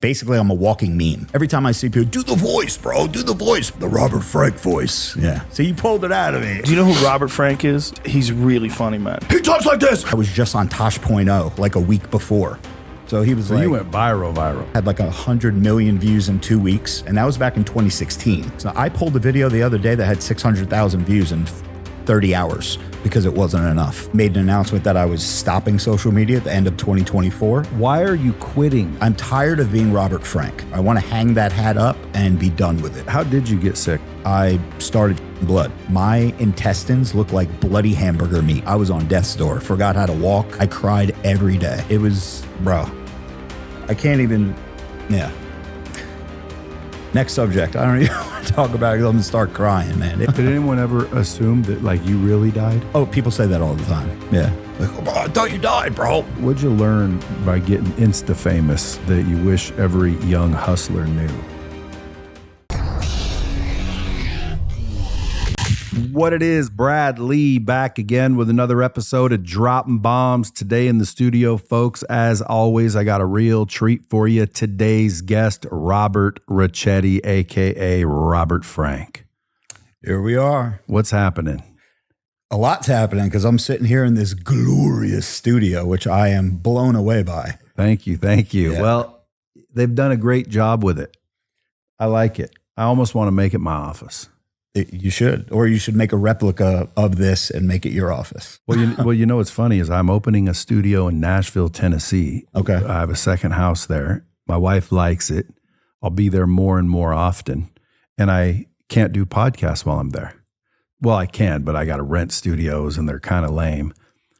Basically, I'm a walking meme. Every time I see people, do the voice, bro, do the voice. The Robert Frank voice. Yeah. So you pulled it out of me. Do you know who Robert Frank is? He's really funny, man. He talks like this. I was just on Tosh.0 like a week before. So he was so you went viral. Had like 100 million views in 2 weeks. And that was back in 2016. So I pulled a video the other day that had 600,000 views in 30 hours because it wasn't enough. Made an announcement that I was stopping social media at the end of 2024. Why are you quitting? I'm tired of being Robert Frank. I want to hang that hat up and be done with it. How did you get sick? I started blood. My intestines look like bloody hamburger meat. I was on death's door, forgot how to walk. I cried every day. It was, bro, I can't even, yeah. Next subject. I don't even want to talk about it. I'm going to start crying, man. Did anyone ever assume that like you really died? Oh, people say that all the time. Yeah. Like, oh, I thought you died, bro. What'd you learn by getting Insta famous that you wish every young hustler knew? What it is, Brad Lee back again with another episode of Dropping Bombs. Today in the studio, folks, as always, I got a real treat for you. Today's guest, Robert Ricchetti, a.k.a. Robert Frank. Here we are. What's happening? A lot's happening because I'm sitting here in this glorious studio, which I am blown away by. Thank you. Yeah. Well, they've done a great job with it. I like it. I almost want to make it my office. You should, or you should make a replica of this and make it your office. Well, you know what's funny is I'm opening a studio in Nashville, Tennessee. Okay. I have a second house there. My wife likes it. I'll be there more and more often. And I can't do podcasts while I'm there. Well, I can, but I got to rent studios and they're kind of lame.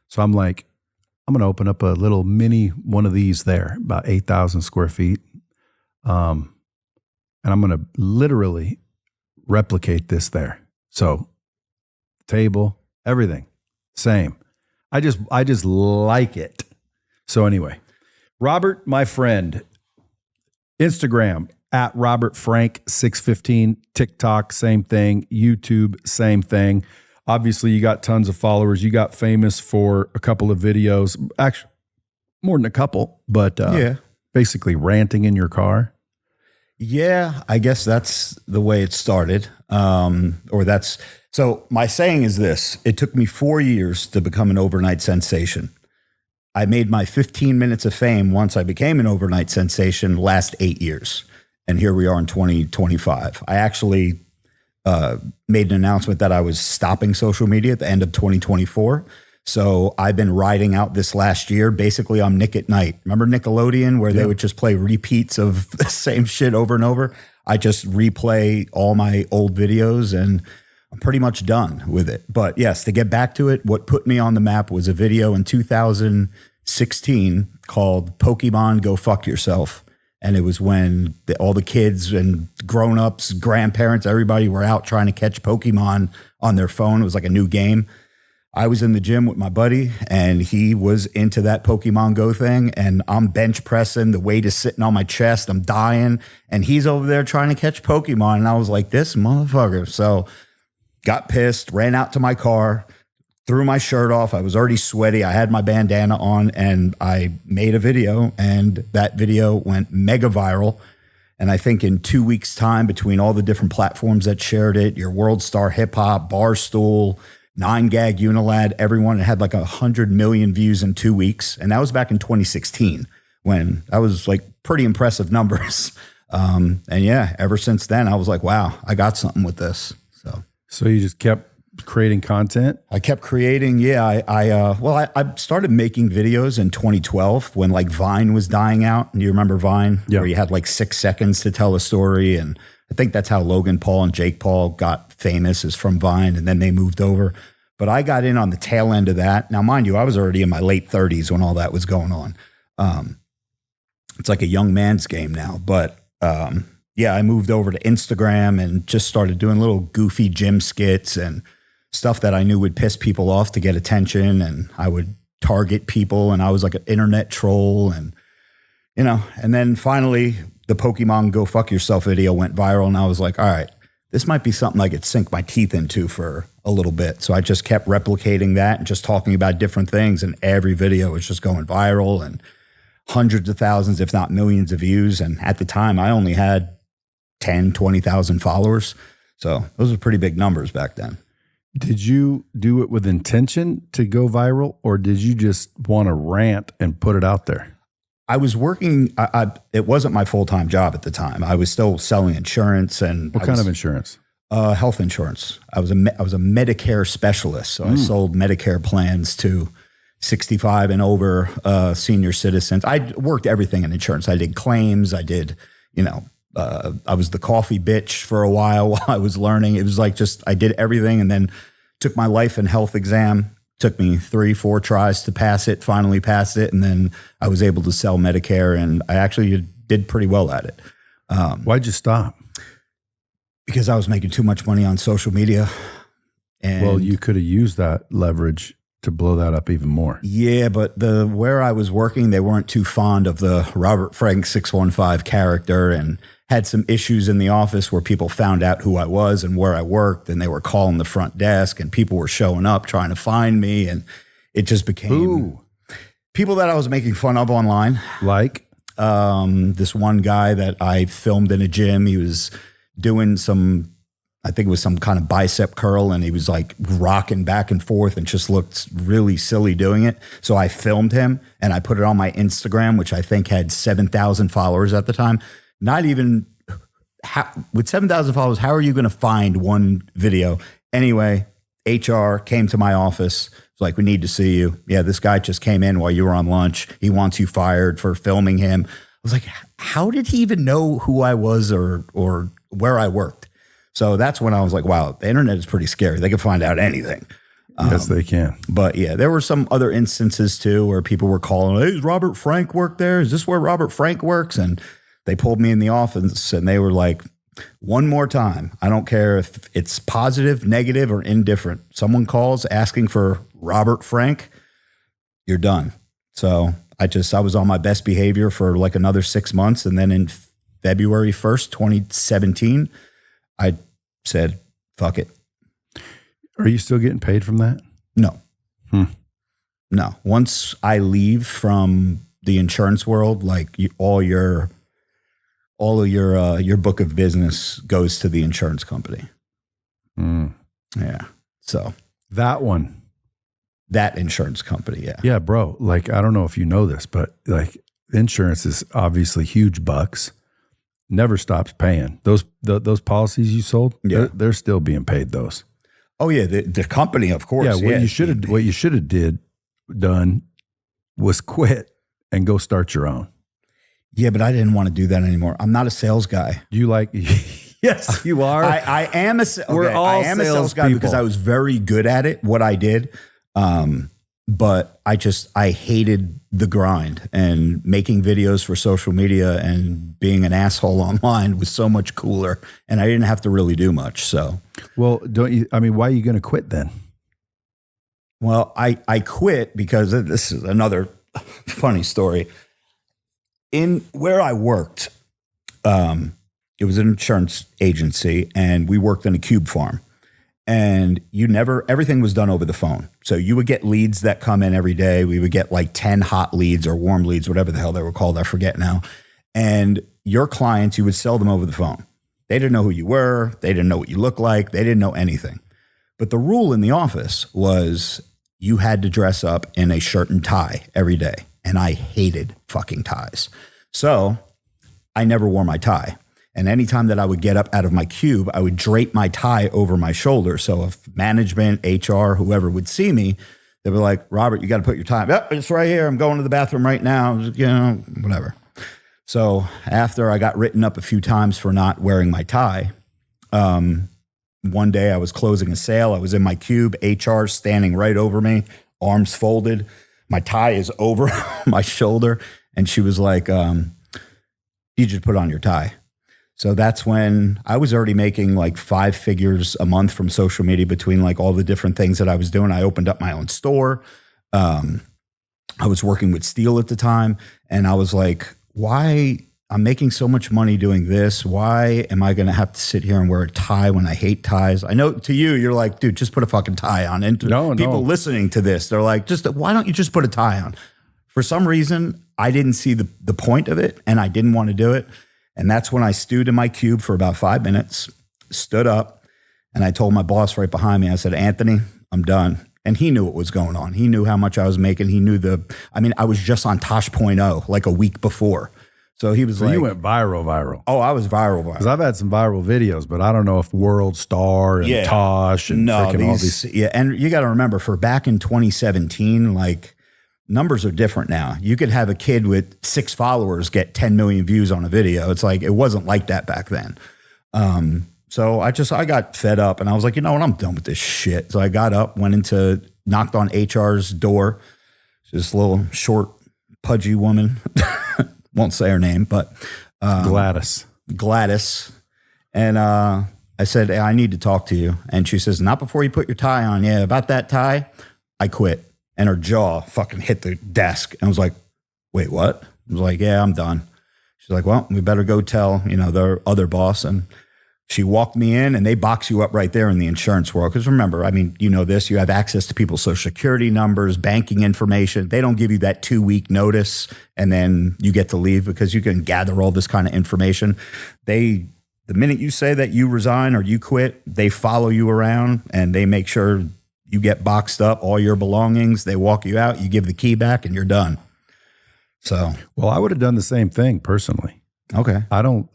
So I'm like, I'm going to open up a little mini one of these there, about 8,000 square feet. And I'm going to literally replicate this there. So table, everything, same. I just like it. So anyway, Robert, my friend, Instagram at Robert Frank 615, TikTok, same thing, YouTube, same thing. Obviously you got tons of followers. You got famous for a couple of videos, actually more than a couple, but basically ranting in your car. Yeah, I guess that's the way it started. So my saying is this: it took me 4 years to become an overnight sensation. I made my 15 minutes of fame once I became an overnight sensation last 8 years. And here we are in 2025. I actually made an announcement that I was stopping social media at the end of 2024. So I've been riding out this last year. Basically, I'm Nick at Night. Remember Nickelodeon where they would just play repeats of the same shit over and over? I just replay all my old videos and I'm pretty much done with it. But yes, to get back to it, what put me on the map was a video in 2016 called Pokemon Go Fuck Yourself. And it was when all the kids and grown-ups, grandparents, everybody were out trying to catch Pokemon on their phone. It was like a new game. I was in the gym with my buddy and he was into that Pokemon Go thing and I'm bench pressing. The weight is sitting on my chest. I'm dying and he's over there trying to catch Pokemon. And I was like, this motherfucker. So got pissed, ran out to my car, threw my shirt off. I was already sweaty. I had my bandana on and I made a video and that video went mega viral. And I think in 2 weeks time between all the different platforms that shared it, your World Star Hip Hop, Barstool, 9gag, Unilad, everyone had like 100 million views in 2 weeks. And that was back in 2016 when that was like pretty impressive numbers. And yeah, ever since then, I was like, wow, I got something with this. So you just kept creating content? I kept creating. Yeah. I started making videos in 2012 when like Vine was dying out. And you remember Vine? Yeah. Where you had like 6 seconds to tell a story. And I think that's how Logan Paul and Jake Paul got famous, is from Vine, and then they moved over. But I got in on the tail end of that. Now, mind you, I was already in my late 30s when all that was going on. It's like a young man's game now. But yeah, I moved over to Instagram and just started doing little goofy gym skits and stuff that I knew would piss people off to get attention. And I would target people and I was like an internet troll and, you know, and then finally the Pokemon Go Fuck Yourself video went viral and I was like, all right, this might be something I could sink my teeth into for a little bit. So I just kept replicating that and just talking about different things and every video was just going viral and hundreds of thousands, if not millions of views. And at the time, I only had 10, 20,000 followers. So those are pretty big numbers back then. Did you do it with intention to go viral, or did you just want to rant and put it out there? I was working, it wasn't my full-time job at the time. I was still selling insurance. And what kind of insurance? Health insurance. I was a Medicare specialist. So I sold Medicare plans to 65 and over senior citizens. I worked everything in insurance. I did claims. I did, I was the coffee bitch for a while I was learning. It was like I did everything, and then took my life and health exam. Took me 3-4 tries to pass it, finally passed it. And then I was able to sell Medicare, and I actually did pretty well at it. Why'd you stop? Because I was making too much money on social media. And well, you could have used that leverage to blow that up even more. Yeah, but where I was working, they weren't too fond of the Robert Frank 615 character, and had some issues in the office where people found out who I was and where I worked, and they were calling the front desk, and people were showing up trying to find me, and it just became people that I was making fun of online. Like this one guy that I filmed in a gym. He was doing I think it was some kind of bicep curl, and he was like rocking back and forth and just looked really silly doing it. So I filmed him and I put it on my Instagram, which I think had 7,000 followers at the time. Not even with 7,000 followers, how are you going to find one video? Anyway, HR came to my office. It's like, we need to see you. Yeah, this guy just came in while you were on lunch. He wants you fired for filming him. I was like, how did he even know who I was or where I worked? So that's when I was like, wow, the internet is pretty scary. They can find out anything. Yes, they can. But yeah, there were some other instances too where people were calling, hey, does Robert Frank work there? Is this where Robert Frank works? And they pulled me in the office and they were like, one more time. I don't care if it's positive, negative, or indifferent. Someone calls asking for Robert Frank, you're done. So I was on my best behavior for like another 6 months. And then in February 1st, 2017, I said, fuck it. Are you still getting paid from that? No. No. Once I leave from the insurance world, like all of your book of business goes to the insurance company. Yeah. So that insurance company. Yeah. Yeah, bro. Like, I don't know if you know this, but like insurance is obviously huge bucks. Never stops paying. Those policies you sold, they're still being paid those. Oh yeah. The company, of course. Yeah. What you should have done was quit and go start your own. Yeah, but I didn't want to do that anymore. I'm not a sales guy. You like? Yes, you are. I am a sales guy people. Because I was very good at it, what I did. But I hated the grind, and making videos for social media and being an asshole online was so much cooler, and I didn't have to really do much. So, well, why are you going to quit then? Well, I quit because this is another funny story. In where I worked, it was an insurance agency, and we worked in a cube farm. And everything was done over the phone. So you would get leads that come in every day. We would get like 10 hot leads or warm leads, whatever the hell they were called. I forget now. And your clients, you would sell them over the phone. They didn't know who you were. They didn't know what you looked like. They didn't know anything. But the rule in the office was you had to dress up in a shirt and tie every day. And I hated fucking ties. So I never wore my tie. And anytime that I would get up out of my cube, I would drape my tie over my shoulder. So if management, HR, whoever would see me, they were like, Robert, you got to put your tie. Yep, it's right here. I'm going to the bathroom right now. Whatever. So after I got written up a few times for not wearing my tie, one day I was closing a sale. I was in my cube, HR standing right over me, arms folded. My tie is over my shoulder. And she was like, you just put on your tie. So that's when I was already making like 5 figures a month from social media between like all the different things that I was doing. I opened up my own store. I was working with steel at the time. And I was like, why? I'm making so much money doing this. Why am I going to have to sit here and wear a tie when I hate ties? I know to you, you're like, dude, just put a fucking tie on. And people listening to this, they're like, why don't you just put a tie on? For some reason, I didn't see the point of it, and I didn't want to do it. And that's when I stewed in my cube for about 5 minutes, stood up, and I told my boss right behind me, I said, Anthony, I'm done. And he knew what was going on. He knew how much I was making. He knew I was just on Tosh.0 like a week before. So he was So like, you went viral. oh, I was viral. Because I've had some viral videos, but I don't know if World Star and Tosh and freaking all these. Yeah, and you got to remember, for back in 2017, like, numbers are different now. You could have a kid with 6 followers get 10 million views on a video. It's like, it wasn't like that back then. So I got fed up and I was like, you know what? I'm done with this shit. So I got up, knocked on HR's door. This little short, pudgy woman. Won't say her name, but Gladys. And I said, hey, I need to talk to you. And she says, not before you put your tie on. Yeah, about that tie, I quit. And her jaw fucking hit the desk. And I was like, wait, what? I was like, yeah, I'm done. She's like, well, we better go tell, their other boss. And she walked me in, and they box you up right there in the insurance world. Because remember, I mean, you know this, you have access to people's social security numbers, banking information. They don't give you that 2-week notice and then you get to leave, because you can gather all this kind of information. The minute you say that you resign or you quit, they follow you around and they make sure you get boxed up, all your belongings. They walk you out, you give the key back, and you're done. So, well, I would have done the same thing personally. Okay. I don't.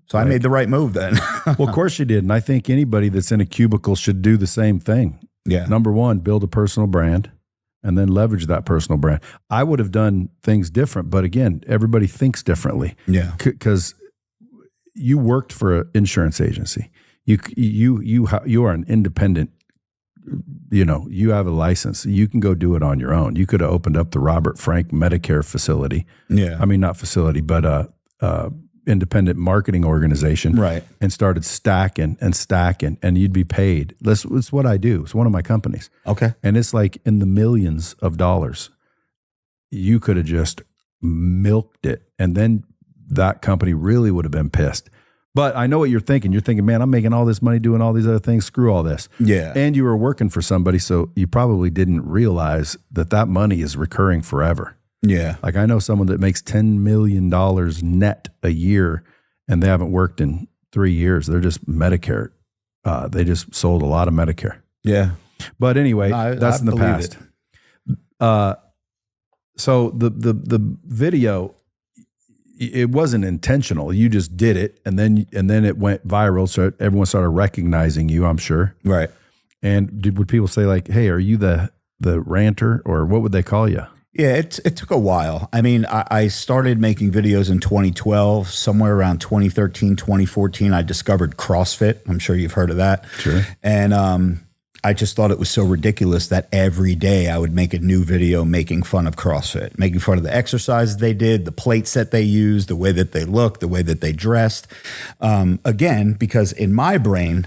So I made the right move then. Well, of course you did. And I think anybody that's in a cubicle should do the same thing. Yeah. Number one, build a personal brand and then leverage that personal brand. I would have done things different, but again, everybody thinks differently. Yeah. Because you worked for an insurance agency. You are an independent. You have a license. You can go do it on your own. You could have opened up the Robert Frank Medicare facility. Yeah. I mean, not facility, but independent marketing organization. Right. And started stacking and you'd be paid. It's what I do. It's one of my companies. Okay. And it's like in the millions of dollars. You could have just milked it. And then that company really would have been pissed. But I know what you're thinking. You're thinking, man, I'm making all this money doing all these other things. Screw all this. Yeah. And you were working for somebody, so you probably didn't realize that money is recurring forever. Yeah. Like I know someone that makes $10 million net a year and they haven't worked in 3 years. They're just Medicare. They just sold a lot of Medicare. Yeah. But anyway, that's in the past. So the video, it wasn't intentional. You just did it, and then it went viral. So everyone started recognizing you, I'm sure. Right. And would people say like, "Hey, are you the ranter?" Or what would they call you? Yeah, it took a while. I mean, I started making videos in 2012. Somewhere around 2013, 2014, I discovered CrossFit. I'm sure you've heard of that. Sure. And I just thought it was so ridiculous that every day I would make a new video making fun of CrossFit, making fun of the exercises they did, the plates that they used, the way that they looked, the way that they dressed. Again, because in my brain,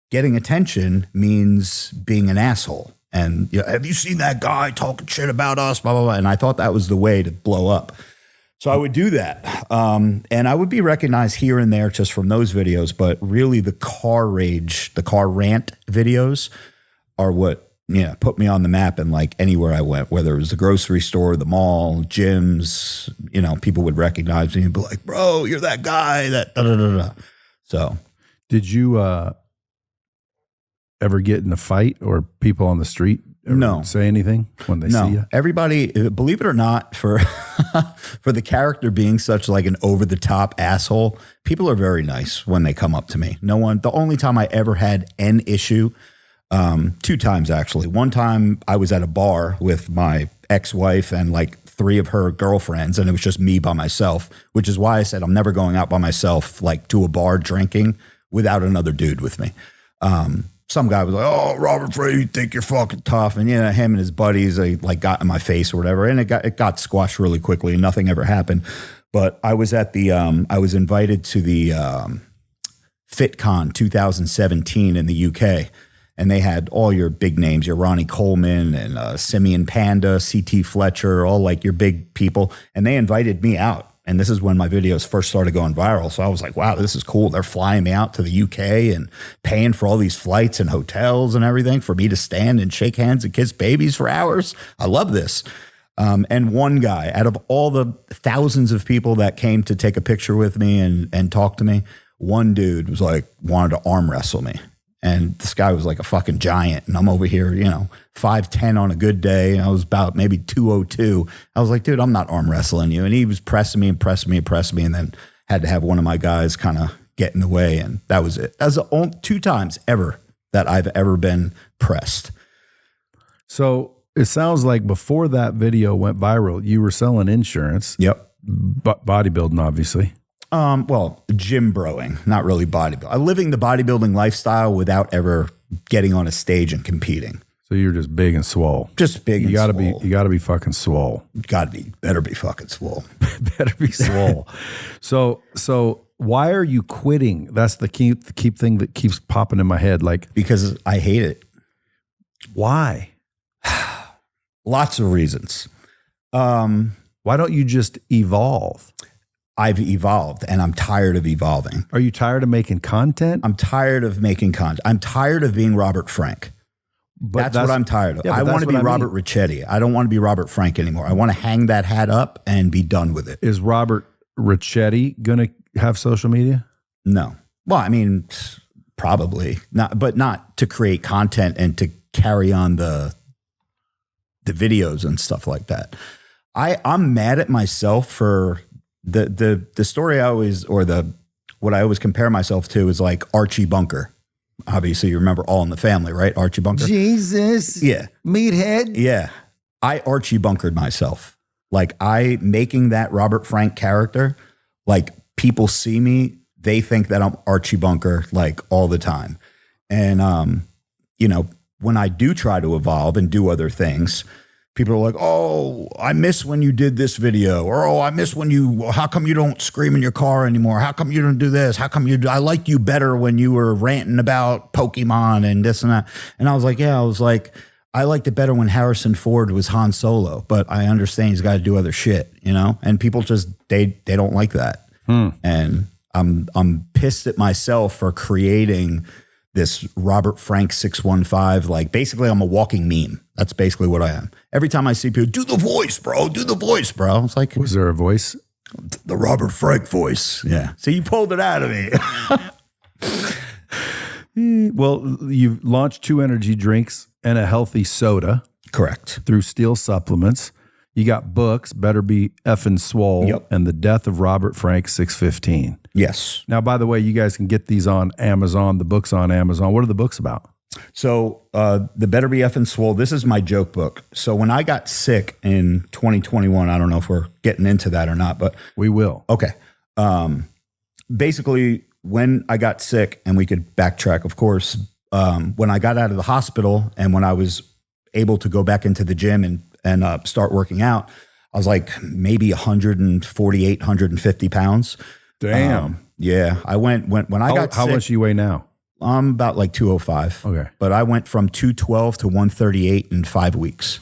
getting attention means being an asshole. And have you seen that guy talking shit about us, blah, blah, blah. And I thought that was the way to blow up. So I would do that. And I would be recognized here and there just from those videos. But really the car rant videos are what put me on the map. And like anywhere I went, whether it was the grocery store, the mall, gyms, people would recognize me and be like, bro, you're that guy that da da da da. So did you ever get in a fight or people on the street say anything when they see you? Everybody, believe it or not, for the character being such like an over the top asshole, people are very nice when they come up to me. The only time I ever had an issue, 2 times actually. One time I was at a bar with my ex-wife and like 3 of her girlfriends, and it was just me by myself, which is why I said I'm never going out by myself, like to a bar drinking without another dude with me. Some guy was like, "Oh, Robert Frey, you think you're fucking tough?" And him and his buddies, they like got in my face or whatever, and it got squashed really quickly, and nothing ever happened. But I was at the I was invited to the FitCon 2017 in the UK, and they had all your big names, your Ronnie Coleman and Simeon Panda, CT Fletcher, all like your big people, and they invited me out. And this is when my videos first started going viral. So I was like, wow, this is cool. They're flying me out to the UK and paying for all these flights and hotels and everything for me to stand and shake hands and kiss babies for hours. I love this. And one guy, out of all the thousands of people that came to take a picture with me and talk to me, one dude was like, wanted to arm wrestle me. And this guy was like a fucking giant. And I'm over here, 5'10" on a good day. I was about maybe 202. I was like, dude, I'm not arm wrestling you. And he was pressing me. And then had to have one of my guys kind of get in the way. And that was it. That was the only 2 times ever that I've ever been pressed. So it sounds like before that video went viral, you were selling insurance. Yep. Bodybuilding, obviously. Well, gym broing, not really bodybuilding. I'm living the bodybuilding lifestyle without ever getting on a stage and competing. So you're just big and swole. Just big and swole. You gotta be fucking swole. Better be fucking swole. Better be swole. So why are you quitting? That's the key thing that keeps popping in my head. Like, because I hate it. Why? Lots of reasons. Why don't you just evolve? I've evolved and I'm tired of evolving. Are you tired of making content? I'm tired of making content. I'm tired of being Robert Frank. But that's what I'm tired of. Yeah, I want to be Robert Ricchetti. I don't want to be Robert Frank anymore. I want to hang that hat up and be done with it. Is Robert Ricchetti going to have social media? No. Well, I mean, probably not, but not to create content and to carry on the videos and stuff like that. I'm mad at myself for the story I always, or what I always compare myself to is like Archie Bunker. Obviously, you remember All in the Family, right? Archie Bunker. Jesus. Yeah. Meathead. Yeah. I Archie Bunkered myself. Like making that Robert Frank character, like people see me, they think that I'm Archie Bunker like all the time. And, when I do try to evolve and do other things, people are like, oh, I miss when you did this video. Or, oh, I miss how come you don't scream in your car anymore? How come you don't do this? How come I liked you better when you were ranting about Pokemon and this and that. And I was like, I liked it better when Harrison Ford was Han Solo, but I understand he's got to do other shit, and people just, they don't like that. And I'm pissed at myself for creating this Robert Frank 615, like basically I'm a walking meme. That's basically what I am. Every time I see people, do the voice, bro. It's like, was there a voice? The Robert Frank voice. Yeah. So you pulled it out of me. Well, you've launched 2 energy drinks and a healthy soda. Correct. Through Steel Supplements. You got books, Better Be Effin' Swole, yep, and The Death of Robert Frank 615. Yes. Now, by the way, you guys can get these on Amazon, the books on Amazon. What are the books about? So the Better Be Effin' Swole, this is my joke book. So when I got sick in 2021, I don't know if we're getting into that or not, but we will. Okay. Basically, when I got sick, and we could backtrack, of course, when I got out of the hospital and when I was able to go back into the gym and start working out, I was like maybe 148, 150 pounds. Damn. Yeah. I went when I got sick. How much do you weigh now? I'm about like 205. Okay. But I went from 212 to 138 in 5 weeks.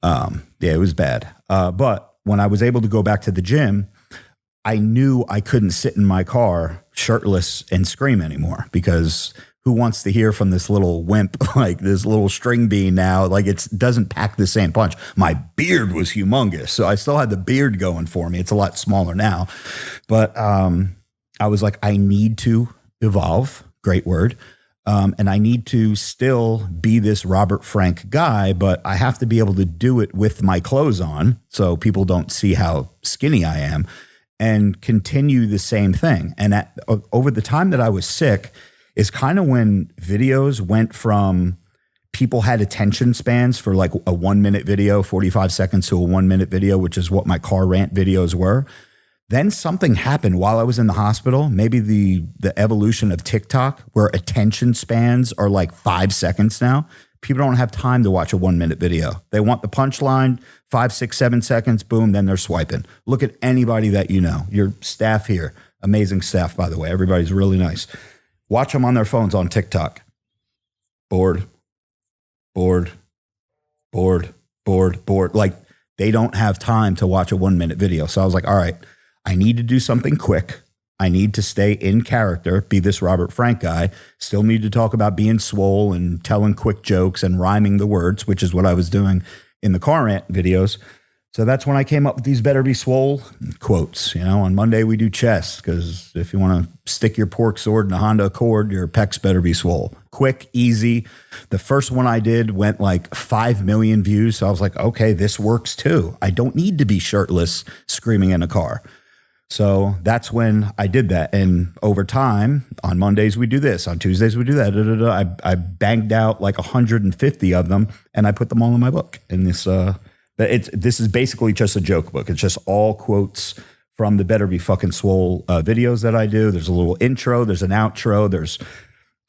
Yeah, it was bad. But when I was able to go back to the gym, I knew I couldn't sit in my car shirtless and scream anymore, because who wants to hear from this little wimp, like this little string bean now? Like it doesn't pack the same punch. My beard was humongous, so I still had the beard going for me. It's a lot smaller now. But I was like, I need to evolve. Great word. And I need to still be this Robert Frank guy, but I have to be able to do it with my clothes on so people don't see how skinny I am, and continue the same thing. And over the time that I was sick is kind of when videos went from, people had attention spans for like a 1 minute video, 45 seconds to a 1 minute video, which is what my car rant videos were. Then something happened while I was in the hospital, maybe the evolution of TikTok, where attention spans are like 5 seconds now. People don't have time to watch a 1 minute video. They want the punchline, 5, 6, 7 seconds, boom, then they're swiping. Look at anybody that you know. Your staff here, amazing staff, by the way. Everybody's really nice. Watch them on their phones on TikTok. Bored. Like they don't have time to watch a 1 minute video. So I was like, all right, I need to do something quick. I need to stay in character, be this Robert Frank guy, still need to talk about being swole and telling quick jokes and rhyming the words, which is what I was doing in the car rant videos. So that's when I came up with these better be swole quotes. On Monday we do chest, because if you want to stick your pork sword in a Honda Accord, your pecs better be swole. Quick, easy. The first one I did went like 5 million views. So I was like, okay, this works too. I don't need to be shirtless screaming in a car. So that's when I did that. And over time, on Mondays we do this, on Tuesdays we do that. I banged out like 150 of them, and I put them all in my book. And this is basically just a joke book. It's just all quotes from the Better Be Fucking Swole videos that I do. There's a little intro, there's an outro, there's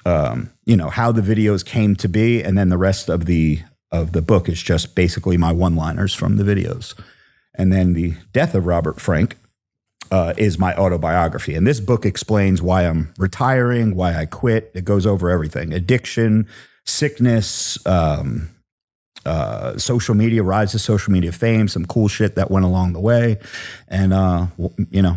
how the videos came to be, and then the rest of the book is just basically my one-liners from the videos. And then The Death of Robert Frank is my autobiography. And this book explains why I'm retiring, why I quit. It goes over everything: addiction, sickness, social media, rise to social media fame, some cool shit that went along the way, and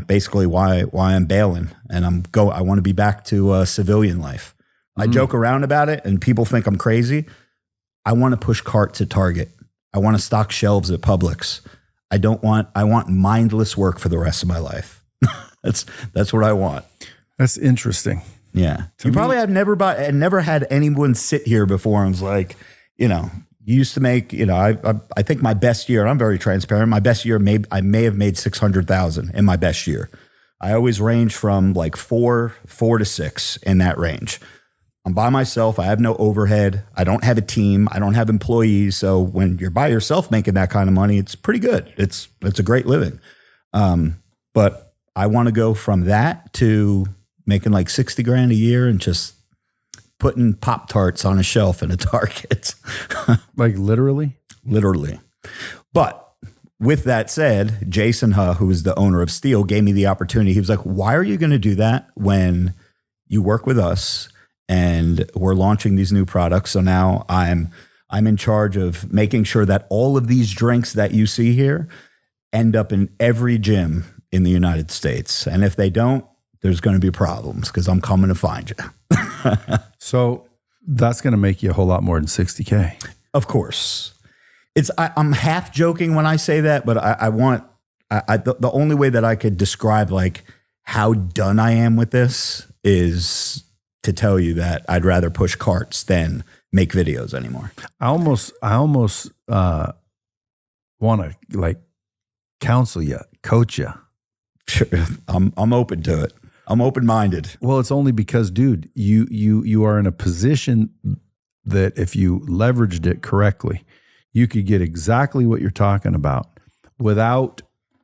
basically why I'm bailing, and I want to be back to civilian life. I joke around about it, and people think I'm crazy. I want to push carts at Target. I want to stock shelves at Publix. I want mindless work for the rest of my life. That's what I want. That's interesting. Yeah, probably have never had anyone sit here before and was like, you used to make, I think my best year, and I'm very transparent, my best year, I may have made 600,000 in my best year. I always range from like four to six in that range. I'm by myself. I have no overhead. I don't have a team. I don't have employees. So when you're by yourself making that kind of money, it's pretty good. It's a great living. But I want to go from that to making like 60 grand a year and just putting Pop-Tarts on a shelf in a Target. Like literally? Literally. But with that said, Jason who is the owner of Steel, gave me the opportunity. He was like, why are you going to do that when you work with us and we're launching these new products? So now I'm in charge of making sure that all of these drinks that you see here end up in every gym in the United States. And if they don't, there's going to be problems, because I'm coming to find you. So that's going to make you a whole lot more than 60K. Of course. I'm half joking when I say that, but the only way that I could describe like how done I am with this is to tell you that I'd rather push carts than make videos anymore. I almost want to like counsel you, coach you. Sure. I'm open to it. I'm open-minded. Well, it's only because, dude, you are in a position that if you leveraged it correctly, you could get exactly what you're talking about without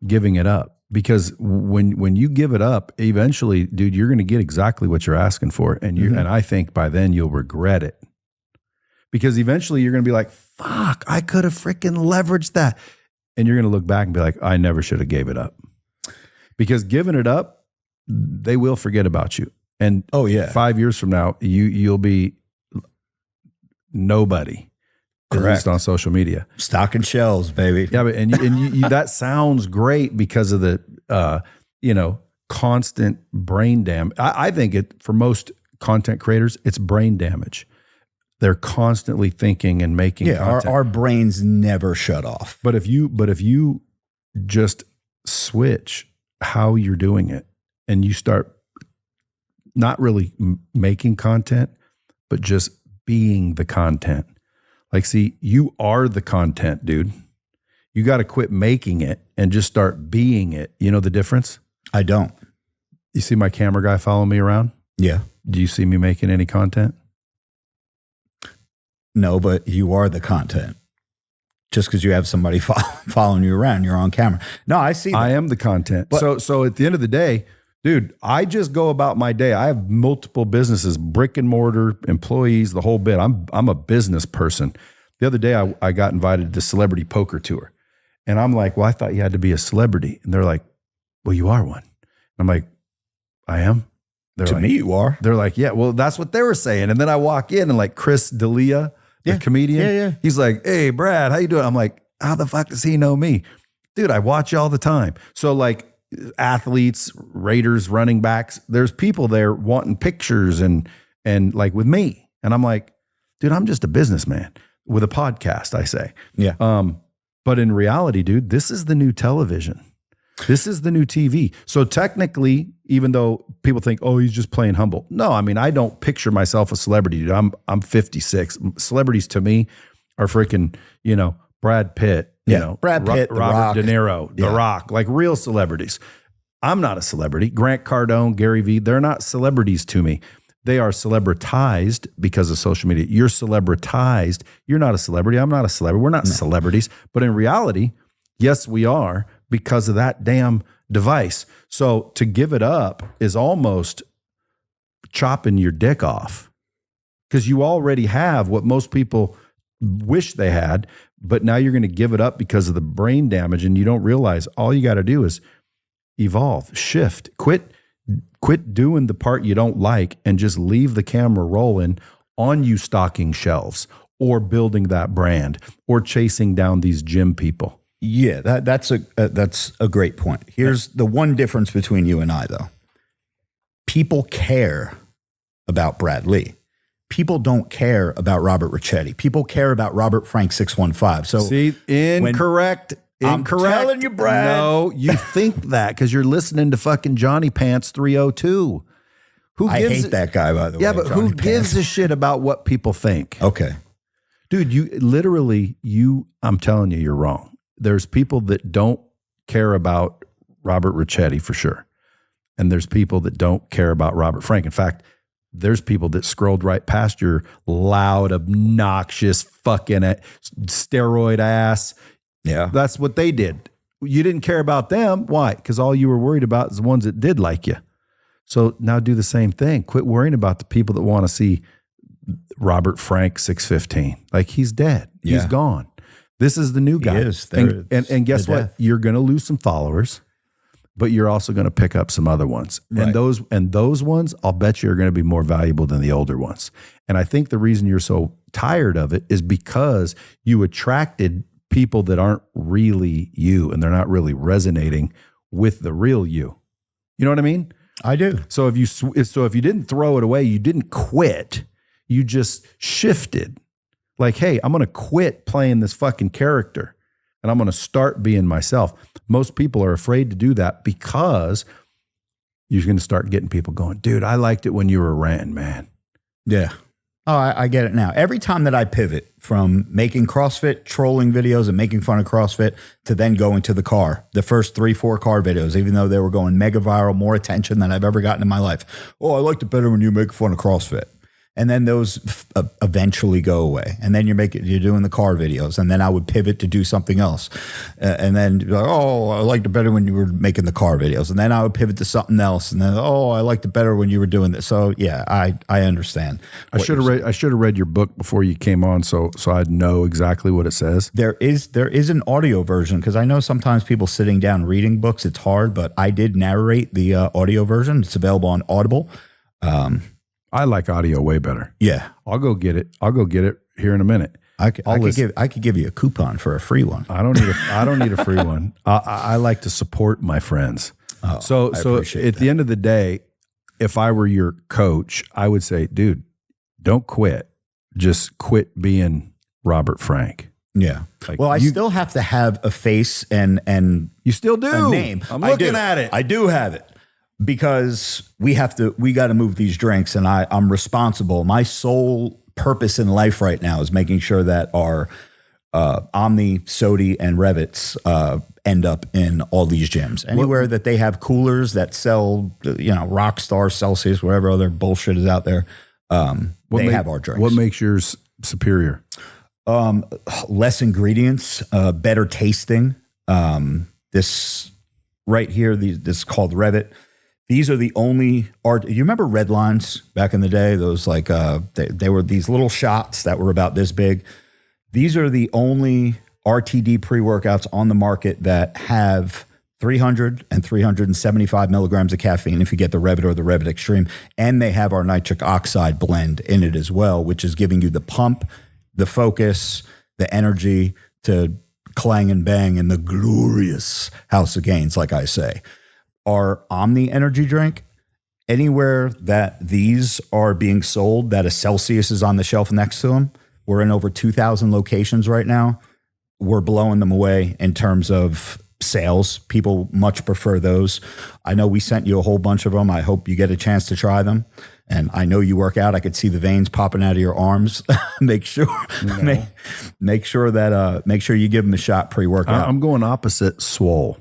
giving it up. Because when you give it up, eventually, dude, you're going to get exactly what you're asking for, and and I think by then you'll regret it. Because eventually you're going to be like, "Fuck, I could have freaking leveraged that," and you're going to look back and be like, "I never should have gave it up." Because giving it up, they will forget about you. And 5 years from now, you'll be nobody. Correct. At least on social media. Stocking shelves, baby. Yeah, but you that sounds great because of the constant brain damage. I think it, for most content creators, it's brain damage. They're constantly thinking and making content. Our brains never shut off. But if you just switch how you're doing it, and you start not really making content, but just being the content. Like, see, you are the content, dude. You got to quit making it and just start being it. You know the difference? I don't. You see my camera guy following me around? Yeah. Do you see me making any content? No, but you are the content. Just because you have somebody following you around, you're on camera. No, I see that. I am the content. But, so at the end of the day, dude, I just go about my day. I have multiple businesses, brick and mortar, employees, the whole bit. I'm a business person. The other day, I got invited to the celebrity poker tour. And I'm like, well, I thought you had to be a celebrity. And they're like, well, you are one. I'm like, I am? They're to like, me, you are. They're like, yeah, well, that's what they were saying. And then I walk in and like Chris D'Elia, the comedian, he's like, hey, Brad, how you doing? I'm like, how the fuck does he know me? Dude, I watch you all the time. So like, athletes, Raiders, running backs, there's people there wanting pictures and like with me. And I'm like, dude, I'm just a businessman with a podcast, I say. Yeah. But in reality, dude, this is the new television. This is the new TV. So technically, even though people think, oh, he's just playing humble. No, I mean, I don't picture myself a celebrity, dude. I'm 56. Celebrities to me are freaking, Brad Pitt, Brad Pitt, Robert De Niro, The Rock, like real celebrities. I'm not a celebrity. Grant Cardone, Gary Vee, they're not celebrities to me. They are celebritized because of social media. You're celebritized. You're not a celebrity. I'm not a celebrity. We're not celebrities. But in reality, yes, we are because of that damn device. So to give it up is almost chopping your dick off because you already have what most people wish they had, but now you're going to give it up because of the brain damage, and you don't realize all you got to do is evolve, shift, quit doing the part you don't like and just leave the camera rolling on you stocking shelves or building that brand or chasing down these gym people. Yeah, that's a great point. Here's the one difference between you and I, though. People care about Brad Lee. People don't care about Robert Ricchetti. People care about Robert Frank 615. So see, incorrect. I'm telling you, Brad. No, you think that because you're listening to fucking Johnny Pants 302. I hate that guy, by the way. Yeah, but who gives a shit about what people think? Okay. Dude, I'm telling you, you're wrong. There's people that don't care about Robert Ricchetti for sure. And there's people that don't care about Robert Frank. In fact, there's people that scrolled right past your loud, obnoxious, fucking steroid ass. Yeah. That's what they did. You didn't care about them. Why? Because all you were worried about is the ones that did like you. So now do the same thing. Quit worrying about the people that want to see Robert Frank 615. Like he's dead. Yeah. He's gone. This is the new guy. He is. And guess what? You're going to lose some followers, but you're also going to pick up some other ones. Right. And those ones, I'll bet you are going to be more valuable than the older ones. And I think the reason you're so tired of it is because you attracted people that aren't really you and they're not really resonating with the real you. You know what I mean? I do. So if you didn't throw it away, you didn't quit, you just shifted. Like, hey, I'm going to quit playing this fucking character and I'm going to start being myself. Most people are afraid to do that because you're going to start getting people going, dude, I liked it when you were ranting, man. Yeah. Oh, I get it now. Every time that I pivot from making CrossFit, trolling videos and making fun of CrossFit to then going to the car, the first 3-4 car videos, even though they were going mega viral, more attention than I've ever gotten in my life. Oh, I liked it better when you make fun of CrossFit. And then those eventually go away. And then you're doing the car videos. And then I would pivot to do something else. And then, oh, I liked it better when you were making the car videos. And then I would pivot to something else. And then, oh, I liked it better when you were doing this. So yeah, I understand. I should have read your book before you came on, so I'd know exactly what it says. There is an audio version because I know sometimes people sitting down reading books, it's hard. But I did narrate the audio version. It's available on Audible. I like audio way better. Yeah. I'll go get it here in a minute. I could give you a coupon for a free one. I don't need a free one. I like to support my friends. So at the end of the day, if I were your coach, I would say, dude, don't quit. Just quit being Robert Frank. Yeah. I still have to have a face and you still do a name. I'm looking at it. I do have it. Because we got to move these drinks and I'm responsible. My sole purpose in life right now is making sure that our Omni, Sodi, and Revits end up in all these gyms. Anywhere that they have coolers that sell, Rockstar, Celsius, whatever other bullshit is out there, have our drinks. What makes yours superior? Less ingredients, better tasting. This right here, this is called Revit. These are the only you remember Red Lines back in the day? Those they were these little shots that were about this big. These are the only RTD pre-workouts on the market that have 300 and 375 milligrams of caffeine if you get the Revit or the Revit Extreme. And they have our nitric oxide blend in it as well, which is giving you the pump, the focus, the energy to clang and bang in the glorious House of Gainz, like I say. Our Omni energy drink, anywhere that these are being sold, that a Celsius is on the shelf next to them, we're in over 2,000 locations right now. we're blowing them away in terms of sales. People much prefer those. I know we sent you a whole bunch of them. I hope you get a chance to try them. And I know you work out. I could see the veins popping out of your arms. make sure you give them a shot pre-workout. I'm going opposite swole.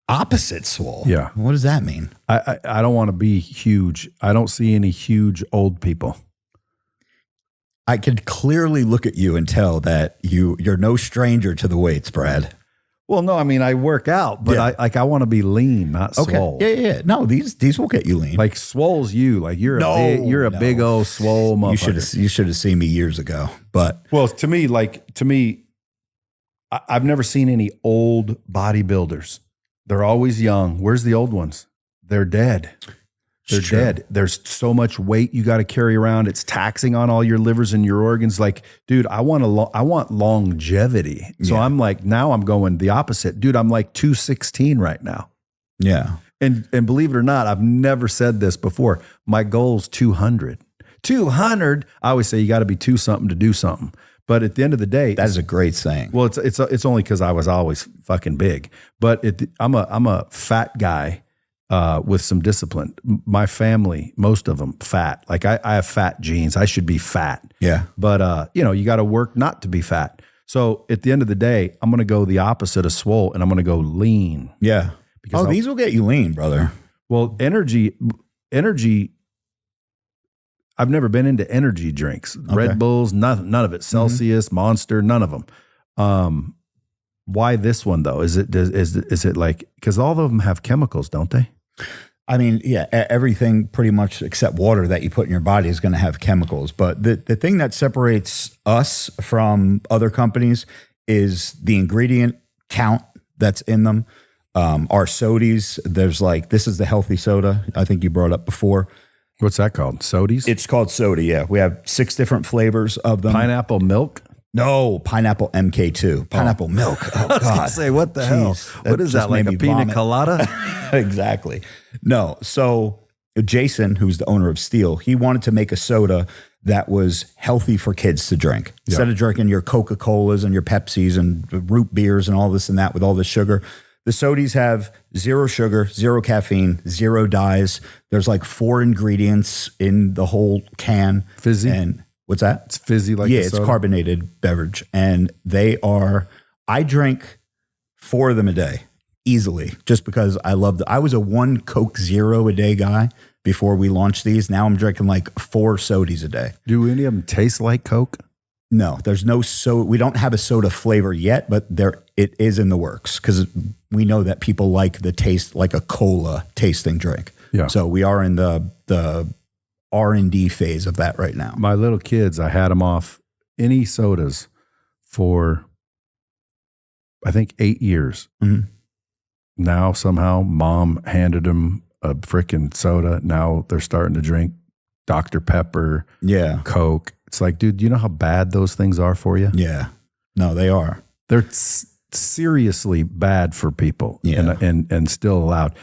Opposite swole? Yeah. What does that mean? I don't want to be huge. I don't see any huge old people. I could clearly look at you and tell that you're no stranger to the weights, Brad. Well, no, I mean, I work out, but I want to be lean, not swole. Yeah. No, these will get you lean. Like swole's you. Like you're a big old swole motherfucker. You should have seen me years ago. But well, to me, I've never seen any old bodybuilders. They're always young. Where's the old ones? They're dead. They're dead. There's so much weight you got to carry around. It's taxing on all your livers and your organs. Like, dude, I want longevity. So I'm like, now I'm going the opposite. Dude, I'm like 216 right now. Yeah. And believe it or not, I've never said this before. My goal's 200. 200. I always say you got to be 2 something to do something. But at the end of the day, that is a great saying. Well, it's only because I was always fucking big. But I'm a fat guy. With some discipline. My family, most of them fat. Like I have fat genes. I should be fat. Yeah. But, you got to work not to be fat. So at the end of the day, I'm going to go the opposite of swole and I'm going to go lean. Yeah. Because these will get you lean, brother. Well, energy, I've never been into energy drinks. Okay. Red Bulls, none of it. Celsius, Monster, none of them. Why this one though? Is it like, because all of them have chemicals, don't they? I mean, yeah, everything pretty much except water that you put in your body is going to have chemicals. But the thing that separates us from other companies is the ingredient count that's in them. Our sodies, this is the healthy soda. I think you brought up before. What's that called? Sodies? It's called soda, yeah. We have 6 different flavors of them. Pineapple milk? No, pineapple MK2. Pineapple milk. Oh, God. I was going to say, what the hell? What is that, like a pina colada? Exactly. No. So Jason, who's the owner of Steel, he wanted to make a soda that was healthy for kids to drink. Instead of drinking your Coca-Colas and your Pepsis and root beers and all this and that with all the sugar, the sodies have 0 sugar, 0 caffeine, 0 dyes. There's like 4 ingredients in the whole can. Fizzy? And what's that? It's fizzy like a soda? It's carbonated beverage. And I drink 4 of them a day easily just because I was a 1 Coke Zero a day guy before we launched these. Now I'm drinking like 4 sodies a day. Do any of them taste like Coke? No, there's no we don't have a soda flavor yet, but it is in the works because we know that people like the taste like a cola tasting drink. Yeah. So we are in the R&D phase of that right now. My little kids, I had them off any sodas for, I think, 8 years. Mm-hmm. Now somehow mom handed them a freaking soda. Now they're starting to drink Dr. Pepper, Coke. It's like, dude, do you know how bad those things are for you? Yeah. No, they are. They're seriously bad for people and still allowed.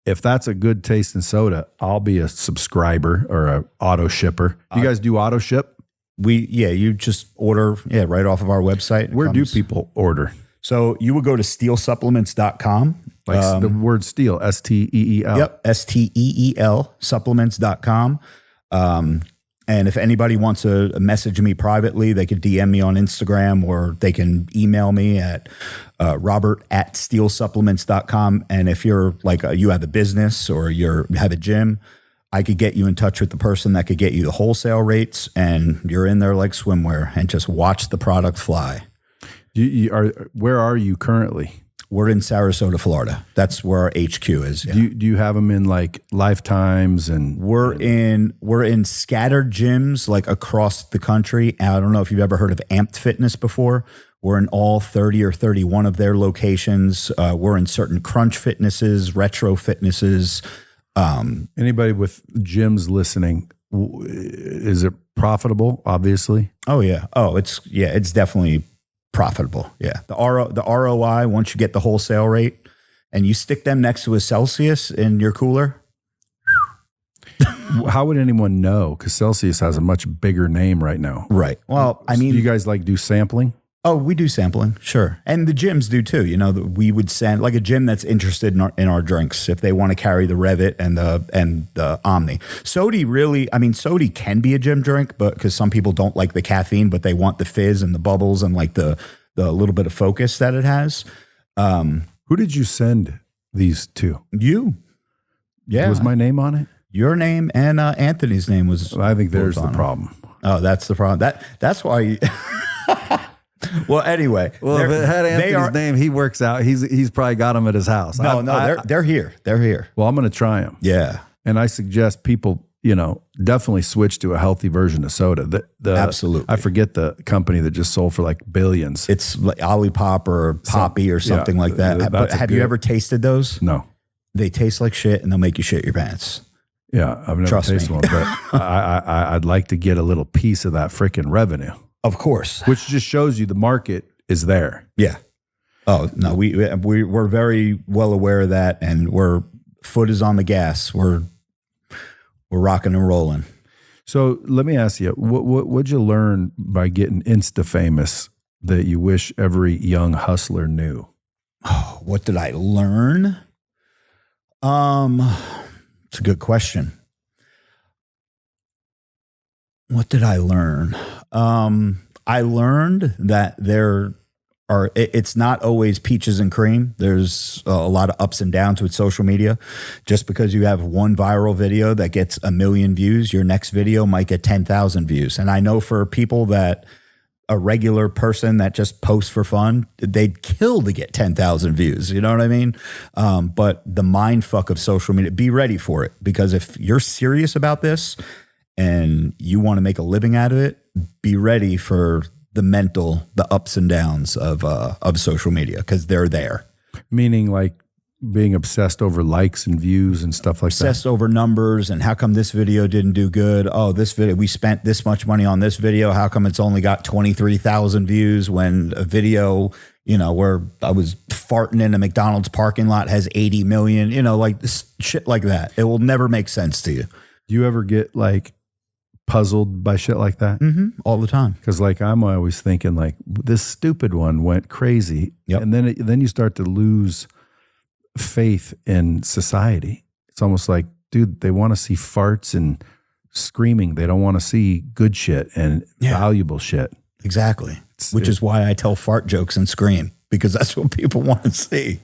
If that's a good tasting soda, I'll be a subscriber or a auto shipper. You guys do auto ship? You just order right off of our website. Where do people order? So you would go to steelsupplements.com. Like the word steel, S-T-E-E-L. Yep, S-T-E-E-L, supplements.com. And if anybody wants to message me privately, they could DM me on Instagram or they can email me at robert@steelsupplements.com. And if you're like, you have a business or you have a gym, I could get you in touch with the person that could get you the wholesale rates and you're in there like swimwear and just watch the product fly. Where are you currently? We're in Sarasota, Florida. That's where our HQ is. Yeah. Do you have them in like Lifetimes and we're in scattered gyms like across the country. I don't know if you've ever heard of Amped Fitness before. We're in all 30 or 31 of their locations. We're in certain Crunch Fitnesses, Retro Fitnesses. Anybody with gyms listening, is it profitable? Obviously. Oh yeah. Oh, it's definitely profitable. Yeah. The ROI, once you get the wholesale rate and you stick them next to a Celsius in your cooler. How would anyone know? Because Celsius has a much bigger name right now. Right. Well, I mean, do you guys like do sampling? Oh, we do sampling, sure. And the gyms do too. You know, we would send like a gym that's interested in our drinks if they want to carry the Revit and the Omni. Sody really, I mean, Sody can be a gym drink, but because some people don't like the caffeine, but they want the fizz and the bubbles and like the little bit of focus that it has. Who did you send these to? You. Yeah. Was my name on it? Your name and Anthony's name was. I think there's the problem. Oh, that's the problem. That's why. Well, anyway. Well, if it had Anthony's name, he works out. He's probably got them at his house. No, they're here. They're here. Well, I'm going to try them. Yeah. And I suggest people, definitely switch to a healthy version of soda. Absolutely. I forget the company that just sold for like billions. It's like Olipop or Poppy or something like that. But have you ever tasted those? No. They taste like shit and they'll make you shit your pants. Yeah, I've never tasted one, but I'd like to get a little piece of that freaking revenue. Of course. Which just shows you the market is there. Yeah. Oh, no, we're very well aware of that, and we're foot is on the gas. We're rocking and rolling. So let me ask you, what'd you learn by getting Insta famous that you wish every young hustler knew? Oh, what did I learn? It's a good question. What did I learn? I learned that it's not always peaches and cream. There's a lot of ups and downs with social media. Just because you have one viral video that gets 1 million views, your next video might get 10,000 views. And I know for people that a regular person that just posts for fun, they'd kill to get 10,000 views. You know what I mean? But the mind fuck of social media, be ready for it. Because if you're serious about this and you want to make a living out of it, be ready for the ups and downs of social media, because they're there. Meaning like being obsessed over likes and views and stuff like that. Obsessed over numbers and how come this video didn't do good? Oh, this video, we spent this much money on this video. How come it's only got 23,000 views when a video, where I was farting in a McDonald's parking lot has 80 million, like this shit like that. It will never make sense to you. Do you ever get like puzzled by shit like that? Mm-hmm. All the time. Because like I'm always thinking like this stupid one went crazy. Yep. And then you start to lose faith in society. It's almost like, dude, they want to see farts and screaming. They don't want to see good shit and valuable shit. Exactly. Which is why I tell fart jokes and scream, because that's what people want to see.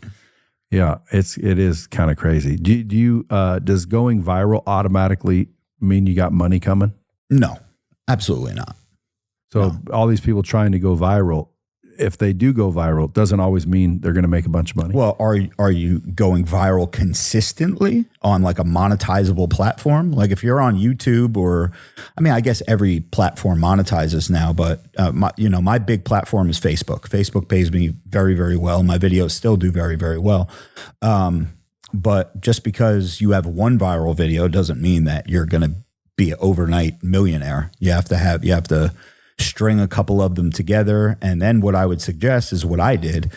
Yeah, it is kind of crazy. Do you does going viral automatically mean you got money coming? No, absolutely not. So all these people trying to go viral, if they do go viral, doesn't always mean they're going to make a bunch of money. Well, are you going viral consistently on like a monetizable platform? Like if you're on YouTube I guess every platform monetizes now, but my big platform is Facebook. Facebook pays me very, very well. My videos still do very, very well. But just because you have one viral video doesn't mean that you're going to be an overnight millionaire. You have to string a couple of them together. And then what I would suggest is what I did.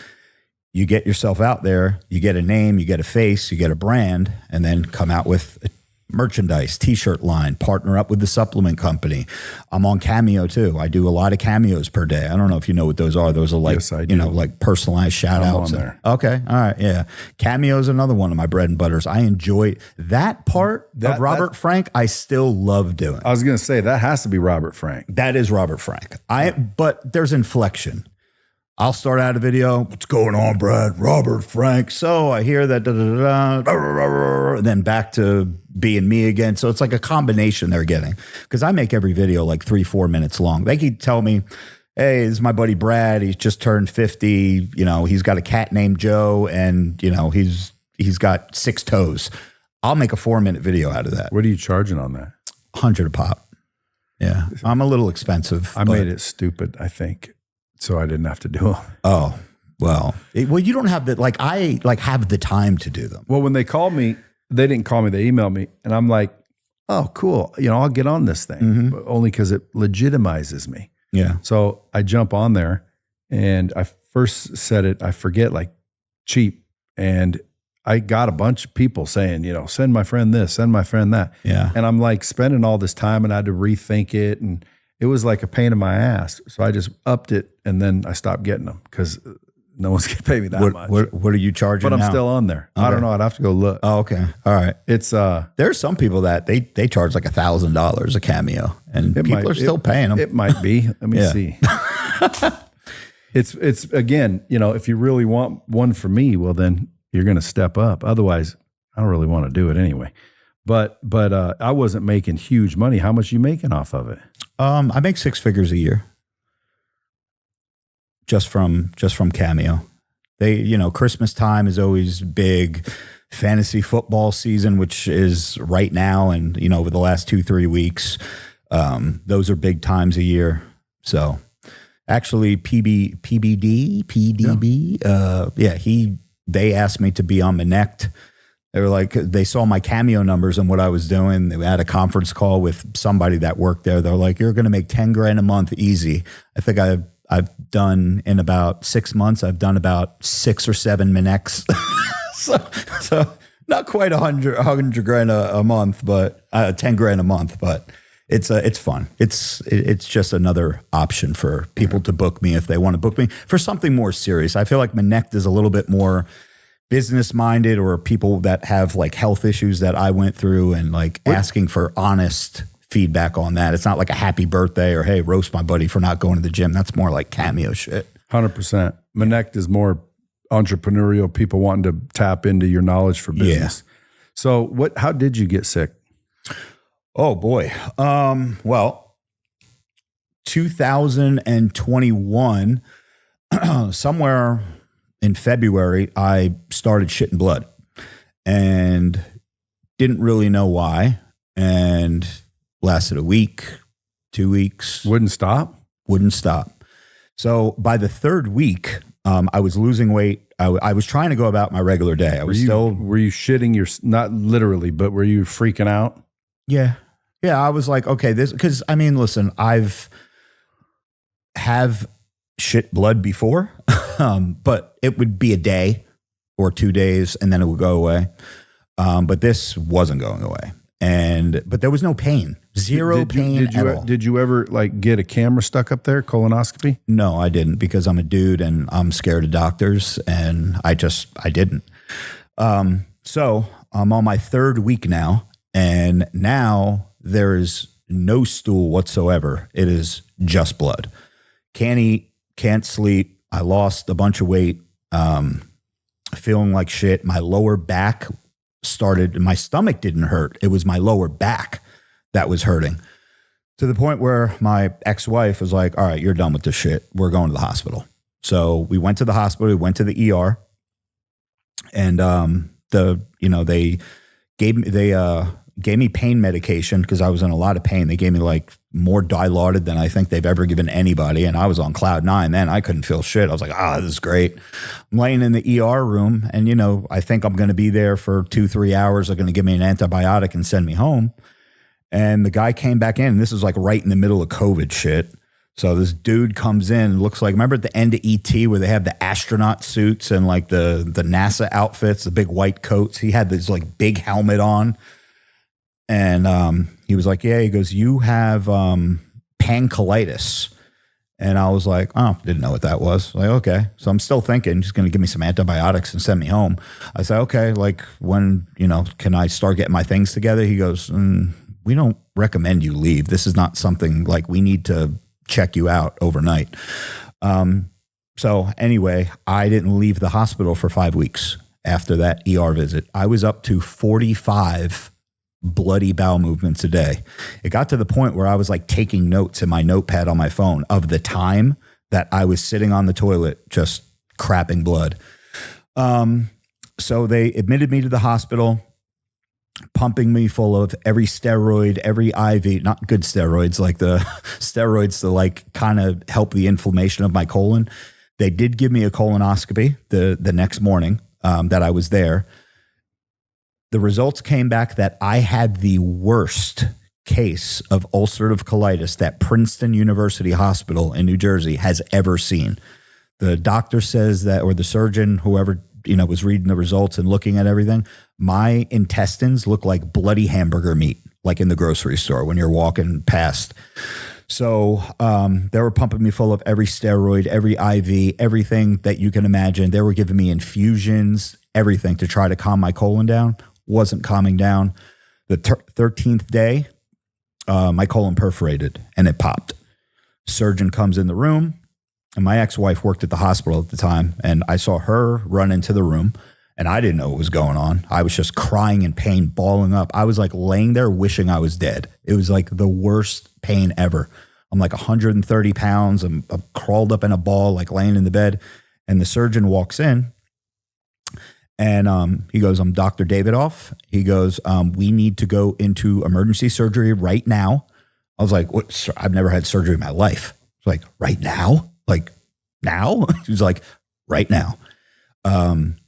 You get yourself out there, you get a name, you get a face, you get a brand, and then come out with a merchandise, t-shirt line, partner up with the supplement company. I'm on Cameo too. I do a lot of cameos per day. I don't know if you know what those are. Those are like, yes, I do. Like personalized shout outs. There. Okay. All right. Yeah. Cameo is another one of my bread and butters. I enjoy that part of Robert Frank. I still love doing. I was going to say that has to be Robert Frank. That is Robert Frank. But there's inflection. I'll start out a video. What's going on, Brad? Robert Frank. So I hear that, and then back to being me again. So it's like a combination they're getting, because I make every video like 3-4 minutes long. They could tell me, hey, this is my buddy Brad. He's just turned 50. He's got a cat named Joe, and he's got 6 toes. I'll make a 4-minute video out of that. What are you charging on that? 100 a pop. Yeah, I'm a little expensive. I made it stupid, I think. So I didn't have to do them. Oh, well, you don't have the, I have the time to do them. Well, when they called me, they didn't call me, they emailed me, and I'm like, oh, cool. I'll get on this thing, but only because it legitimizes me. Yeah. So I jump on there, and I first said it, I forget, like cheap. And I got a bunch of people saying, send my friend this, send my friend that. Yeah. And I'm like spending all this time, and I had to rethink it. And it was like a pain in my ass. So I just upped it, and then I stopped getting them because no one's going to pay me that much. What are you charging But I'm now? still on there. Okay. I don't know. I'd have to go look. Oh, okay. All right. It's There's some people that they charge like $1,000 a cameo, and people are still paying them. It might be. Let me Yeah. see. It's again, if you really want one for me, well then you're going to step up. Otherwise, I don't really want to do it anyway. But I wasn't making huge money. How much are you making off of it? I make 6 figures a year. Just from Cameo. Christmas time is always big. Fantasy football season, which is right now and, over the last 2-3 weeks, those are big times a year. So actually PDB, they asked me to be on Connect. They were like, they saw my Cameo numbers and what I was doing. They had a conference call with somebody that worked there. They're like, you're going to make 10 grand a month easy. I think I've done in about 6 months, I've done about 6 or 7 Minex. so not quite 100 grand a month, but 10 grand a month, but it's fun. It's just another option for people to book me if they want to book me for something more serious. I feel like Connect is a little bit more business minded, or people that have like health issues that I went through, and like asking for honest feedback on that. It's not like a happy birthday or, hey, roast my buddy for not going to the gym. That's more like Cameo shit. 100%. Connect is more entrepreneurial, people wanting to tap into your knowledge for business. Yeah. So how did you get sick? Oh boy. Well, 2021, somewhere in February, I started shitting blood and didn't really know why. And lasted a week, 2 weeks. Wouldn't stop? Wouldn't stop. So by the 3rd week, I was losing weight. I was trying to go about my regular day. Were you shitting not literally, but were you freaking out? Yeah. Yeah. I was like, okay, because listen, have shit blood before, but it would be a day or 2 days and then it would go away. But this wasn't going away. But there was no pain, zero pain at all. Did you ever like get a camera stuck up there, colonoscopy? No, I didn't, because I'm a dude and I'm scared of doctors, and I didn't. So I'm on my 3rd week now, and now there is no stool whatsoever. It is just blood. Can't eat, can't sleep. I lost a bunch of weight, feeling like shit. My lower back my stomach didn't hurt. It was my lower back that was hurting, to the point where my ex-wife was like, all right, you're done with this shit. We're going to the hospital. So we went to the hospital, we went to the ER, and they gave me pain medication because I was in a lot of pain. They gave me like more Dilaudid than I think they've ever given anybody. And I was on cloud 9 then. I couldn't feel shit. I was like, this is great. I'm laying in the ER room, and, I think I'm going to be there for 2-3 hours. They're going to give me an antibiotic and send me home. And the guy came back in, and this is like right in the middle of COVID shit. So this dude comes in, looks like, remember at the end of ET where they have the astronaut suits and like the NASA outfits, the big white coats? He had this like big helmet on. And he was like, yeah, he goes, you have pancolitis. And I was like, oh, didn't know what that was. Like, okay. So I'm still thinking he's going to give me some antibiotics and send me home. I said, okay, like when, can I start getting my things together? He goes, we don't recommend you leave. This is not something like we need to check you out overnight. So anyway, I didn't leave the hospital for 5 weeks after that ER visit. I was up to 45 bloody bowel movements a day. It got to the point where I was like taking notes in my notepad on my phone of the time that I was sitting on the toilet just crapping blood. So they admitted me to the hospital, pumping me full of every steroid, every IV, not good steroids, like the steroids to like kind of help the inflammation of my colon. They did give me a colonoscopy the next morning that I was there. The results came back that I had the worst case of ulcerative colitis that Princeton University Hospital in New Jersey has ever seen. The doctor says that, or the surgeon, whoever, was reading the results and looking at everything, my intestines look like bloody hamburger meat, like in the grocery store when you're walking past. So they were pumping me full of every steroid, every IV, everything that you can imagine. They were giving me infusions, everything to try to calm my colon down. Wasn't calming down. The 13th day, my colon perforated and it popped. Surgeon comes in the room, and my ex-wife worked at the hospital at the time, and I saw her run into the room, and I didn't know what was going on. I was just crying in pain, bawling up. I was like laying there wishing I was dead. It was like the worst pain ever. I'm like 130 pounds. I'm crawled up in a ball, like laying in the bed, and the surgeon walks in, and he goes, "I'm Dr. Davidoff." He goes, "We need to go into emergency surgery right now." I was like, "What? I've never had surgery in my life." It's like, "Right now? Like now?" He was like, "Right now."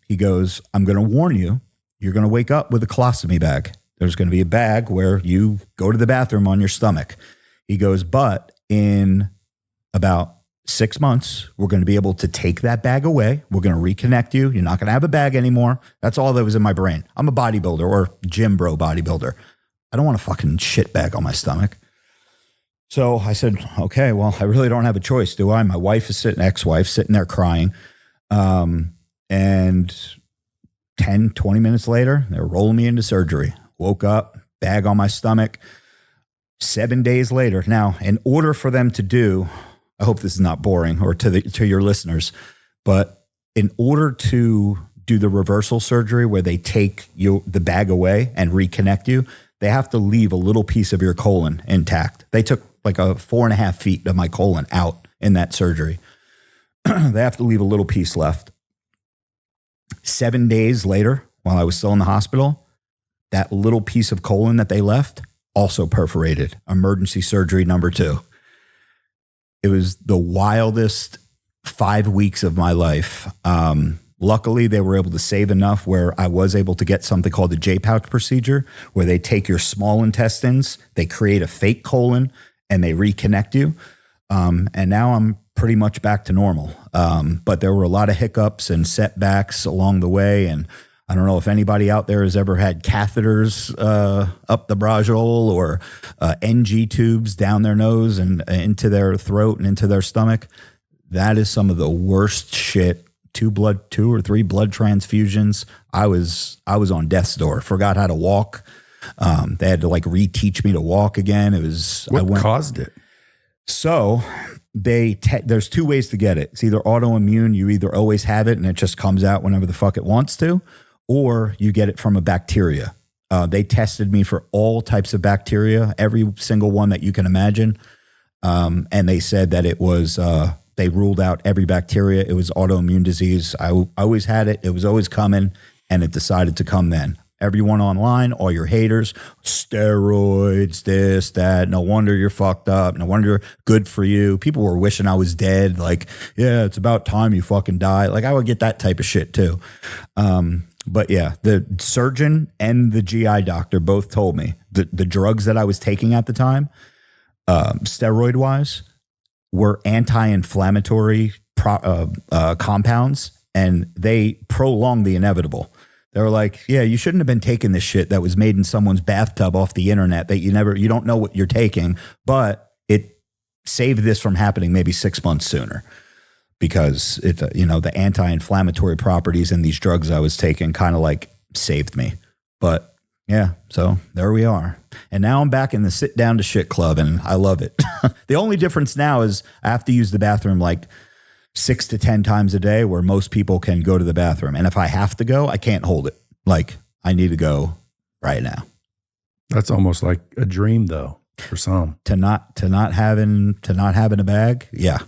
He goes, "I'm going to warn you, you're going to wake up with a colostomy bag. There's going to be a bag where you go to the bathroom on your stomach." He goes, "But in about 6 months, we're going to be able to take that bag away. We're going to reconnect you. You're not going to have a bag anymore." That's all that was in my brain. I'm a bodybuilder, or gym bro bodybuilder. I don't want a fucking shit bag on my stomach. So I said, "Okay, well, I really don't have a choice, do I?" My wife is ex-wife sitting there crying. And 10, 20 minutes later, they're rolling me into surgery. Woke up, bag on my stomach. 7 days later. Now, in order for them to do, I hope this is not boring or to your listeners, but in order to do the reversal surgery where they take the bag away and reconnect you, they have to leave a little piece of your colon intact. They took like 4.5 feet of my colon out in that surgery. They have to leave a little piece left. 7 days later, while I was still in the hospital, that little piece of colon that they left also perforated. Emergency surgery number 2. It was the wildest 5 weeks of my life. Luckily, they were able to save enough where I was able to get something called the J-pouch procedure, where they take your small intestines, they create a fake colon, and they reconnect you. And now I'm pretty much back to normal. But there were a lot of hiccups and setbacks along the way. And I don't know if anybody out there has ever had catheters up the bronchial or NG tubes down their nose and into their throat and into their stomach. That is some of the worst shit. 2 or 3 blood transfusions. I was on death's door. Forgot how to walk. They had to like reteach me to walk again. It was what caused it? So there's 2 ways to get it. It's either autoimmune. You either always have it and it just comes out whenever the fuck it wants to, or you get it from a bacteria. They tested me for all types of bacteria, every single one that you can imagine. And they said that it was, they ruled out every bacteria. It was autoimmune disease. I always had it. It was always coming, and it decided to come then. Everyone online, all your haters, steroids, this, that. No wonder you're fucked up. No wonder good for you. People were wishing I was dead. Like, yeah, it's about time you fucking die. Like, I would get that type of shit too. But yeah, the surgeon and the GI doctor both told me the drugs that I was taking at the time, steroid wise, were anti-inflammatory compounds, and they prolong the inevitable. They were like, yeah, you shouldn't have been taking this shit that was made in someone's bathtub off the internet that you don't know what you're taking, but it saved this from happening maybe 6 months sooner, because it, the anti-inflammatory properties in these drugs I was taking kind of like saved me. But yeah, so there we are. And now I'm back in the sit down to shit club, and I love it. The only difference now is I have to use the bathroom like 6 to 10 times a day, where most people can go to the bathroom. And if I have to go, I can't hold it. Like, I need to go right now. That's almost like a dream though, for some. To not having a bag. Yeah,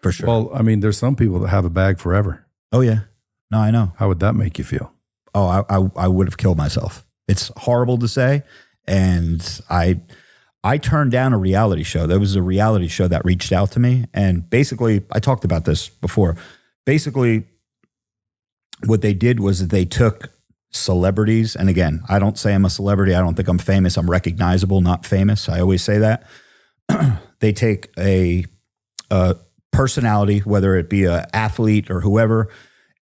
for sure. Well, I mean, there's some people that have a bag forever. Oh yeah. No, I know. How would that make you feel? Oh, I would have killed myself. It's horrible to say. And I turned down a reality show. There was a reality show that reached out to me. And basically, I talked about this before. Basically, what they did was that they took celebrities. And again, I don't say I'm a celebrity. I don't think I'm famous. I'm recognizable, not famous. I always say that. They take a personality, whether it be an athlete or whoever,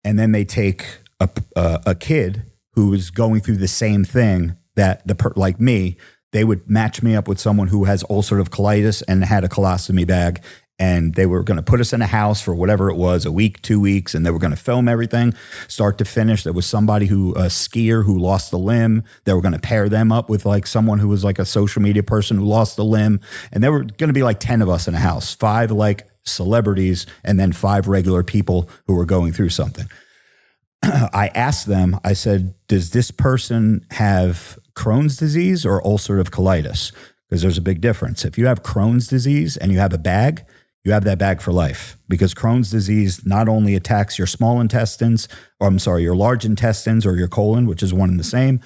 and then they take a kid who is going through the same thing that like me. they would match me up with someone who has ulcerative colitis and had a colostomy bag. And they were going to put us in a house for whatever it was, a week, 2 weeks, and they were going to film everything start to finish. There was somebody a skier who lost a limb. They were going to pair them up with like someone who was like a social media person who lost a limb. And there were going to be like 10 of us in a house, 5 like celebrities, and then 5 regular people who were going through something. I asked them, I said, does this person have Crohn's disease or ulcerative colitis? Because there's a big difference. If you have Crohn's disease and you have a bag, you have that bag for life, because Crohn's disease not only attacks your small intestines, your large intestines or your colon, which is one and the same,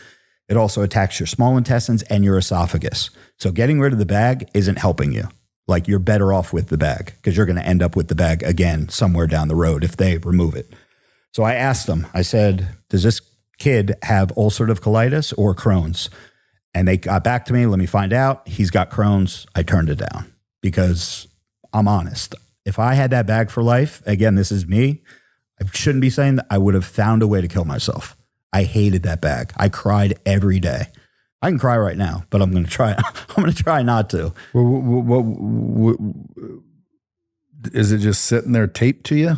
it also attacks your small intestines and your esophagus. So getting rid of the bag isn't helping you. Like, you're better off with the bag, because you're going to end up with the bag again somewhere down the road if they remove it. So I asked them, I said, does this kid have ulcerative colitis or Crohn's? And they got back to me, let me find out. He's got Crohn's. I turned it down because I'm honest. If I had that bag for life, again, this is me, I shouldn't be saying that, I would have found a way to kill myself. I hated that bag. I cried every day. I can cry right now, but I'm going to try. I'm going to try not to. Is it just sitting there taped to you?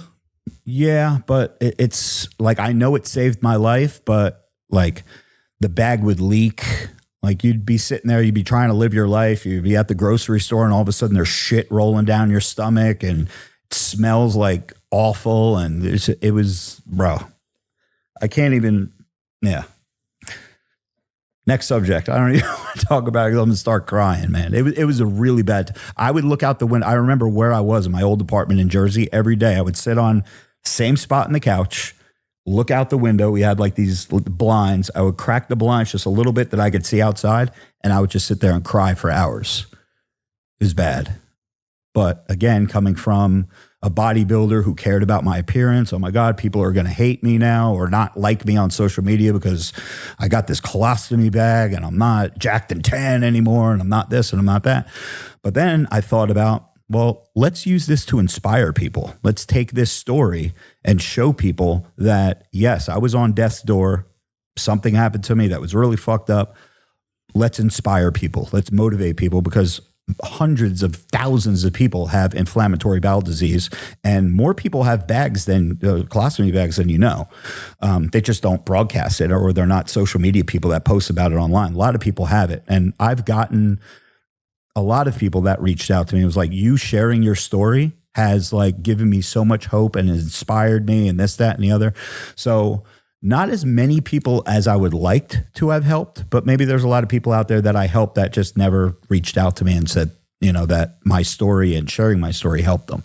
Yeah, but it's like, I know it saved my life, but like the bag would leak. Like, you'd be sitting there, you'd be trying to live your life. You'd be at the grocery store and all of a sudden there's shit rolling down your stomach and it smells like awful. And it was, bro, I can't even, yeah. Next subject. I don't even want to talk about it. I'm going to start crying, man. It was a really bad, I would look out the window. I remember where I was in my old apartment in Jersey every day. I would sit on same spot in the couch, look out the window. We had like these blinds. I would crack the blinds just a little bit that I could see outside, and I would just sit there and cry for hours. It was bad. But again, coming from a bodybuilder who cared about my appearance, oh my God, people are going to hate me now or not like me on social media because I got this colostomy bag and I'm not jacked and tan anymore and I'm not this and I'm not that. But then I thought about, well, let's use this to inspire people. Let's take this story and show people that, yes, I was on death's door. Something happened to me that was really fucked up. Let's inspire people. Let's motivate people, because hundreds of thousands of people have inflammatory bowel disease, and more people have bags than colostomy bags than you know. They just don't broadcast it, or they're not social media people that post about it online. A lot of people have it. And I've gotten a lot of people that reached out to me. It was like, you sharing your story has like given me so much hope and inspired me and this, that, and the other. So not as many people as I would like to have helped, but maybe there's a lot of people out there that I helped that just never reached out to me and said, you know, that my story and sharing my story helped them.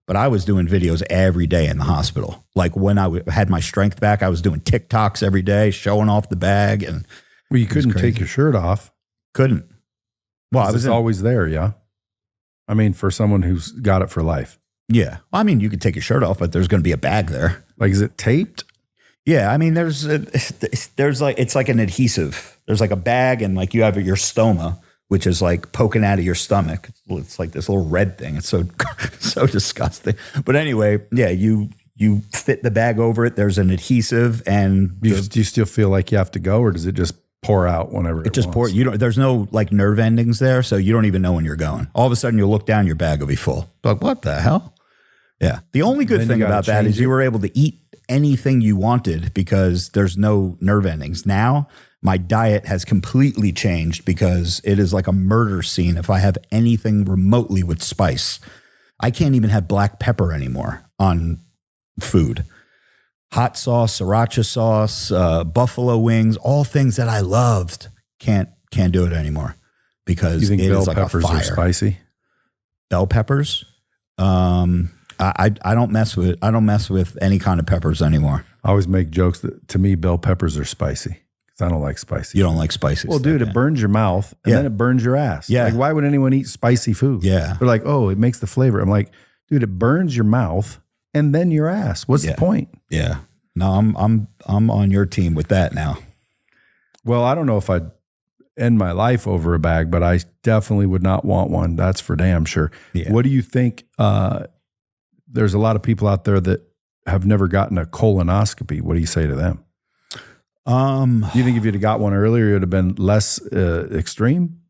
But I was doing videos every day in the hospital. Like, when I had my strength back, I was doing TikToks every day, showing off the bag. And well, you couldn't take your shirt off. Couldn't. Well, I was always there. Yeah. I mean, for someone who's got it for life. Yeah. Well, I mean, you could take your shirt off, but there's going to be a bag there. Like, is it taped? Yeah. I mean, there's like, it's like an adhesive. There's like a bag, and like you have your stoma, which is like poking out of your stomach. It's like this little red thing. It's so, so disgusting. But anyway, yeah, you fit the bag over it. There's an adhesive, and do you still feel like you have to go, or does it just pour out whenever it just pours? There's no like nerve endings there, so you don't even know when you're going. All of a sudden, you'll look down, your bag will be full. Like, what the hell? Yeah. The only good thing about that is you were able to eat anything you wanted because there's no nerve endings. Now, my diet has completely changed because it is like a murder scene if I have anything remotely with spice. I can't even have black pepper anymore on food. Hot sauce, sriracha sauce, buffalo wings, all things that I loved, can't do it anymore because you think it bell is like peppers a fire. are spicy? Bell peppers? I don't mess with any kind of peppers anymore. I always make jokes that, to me, bell peppers are spicy because I don't like spicy. You don't like spicy Well, stuff, dude, it burns your mouth and then it burns your ass. Yeah. Like, why would anyone eat spicy food? Yeah. They're like, oh, it makes the flavor. I'm like, dude, it burns your mouth and then your ass. What's the point? Yeah. No, I'm on your team with that now. Well, I don't know if I'd end my life over a bag, but I definitely would not want one. That's for damn sure. Yeah. What do you think? There's a lot of people out there that have never gotten a colonoscopy. What do you say to them? Do you think if you'd have got one earlier, it would have been less extreme?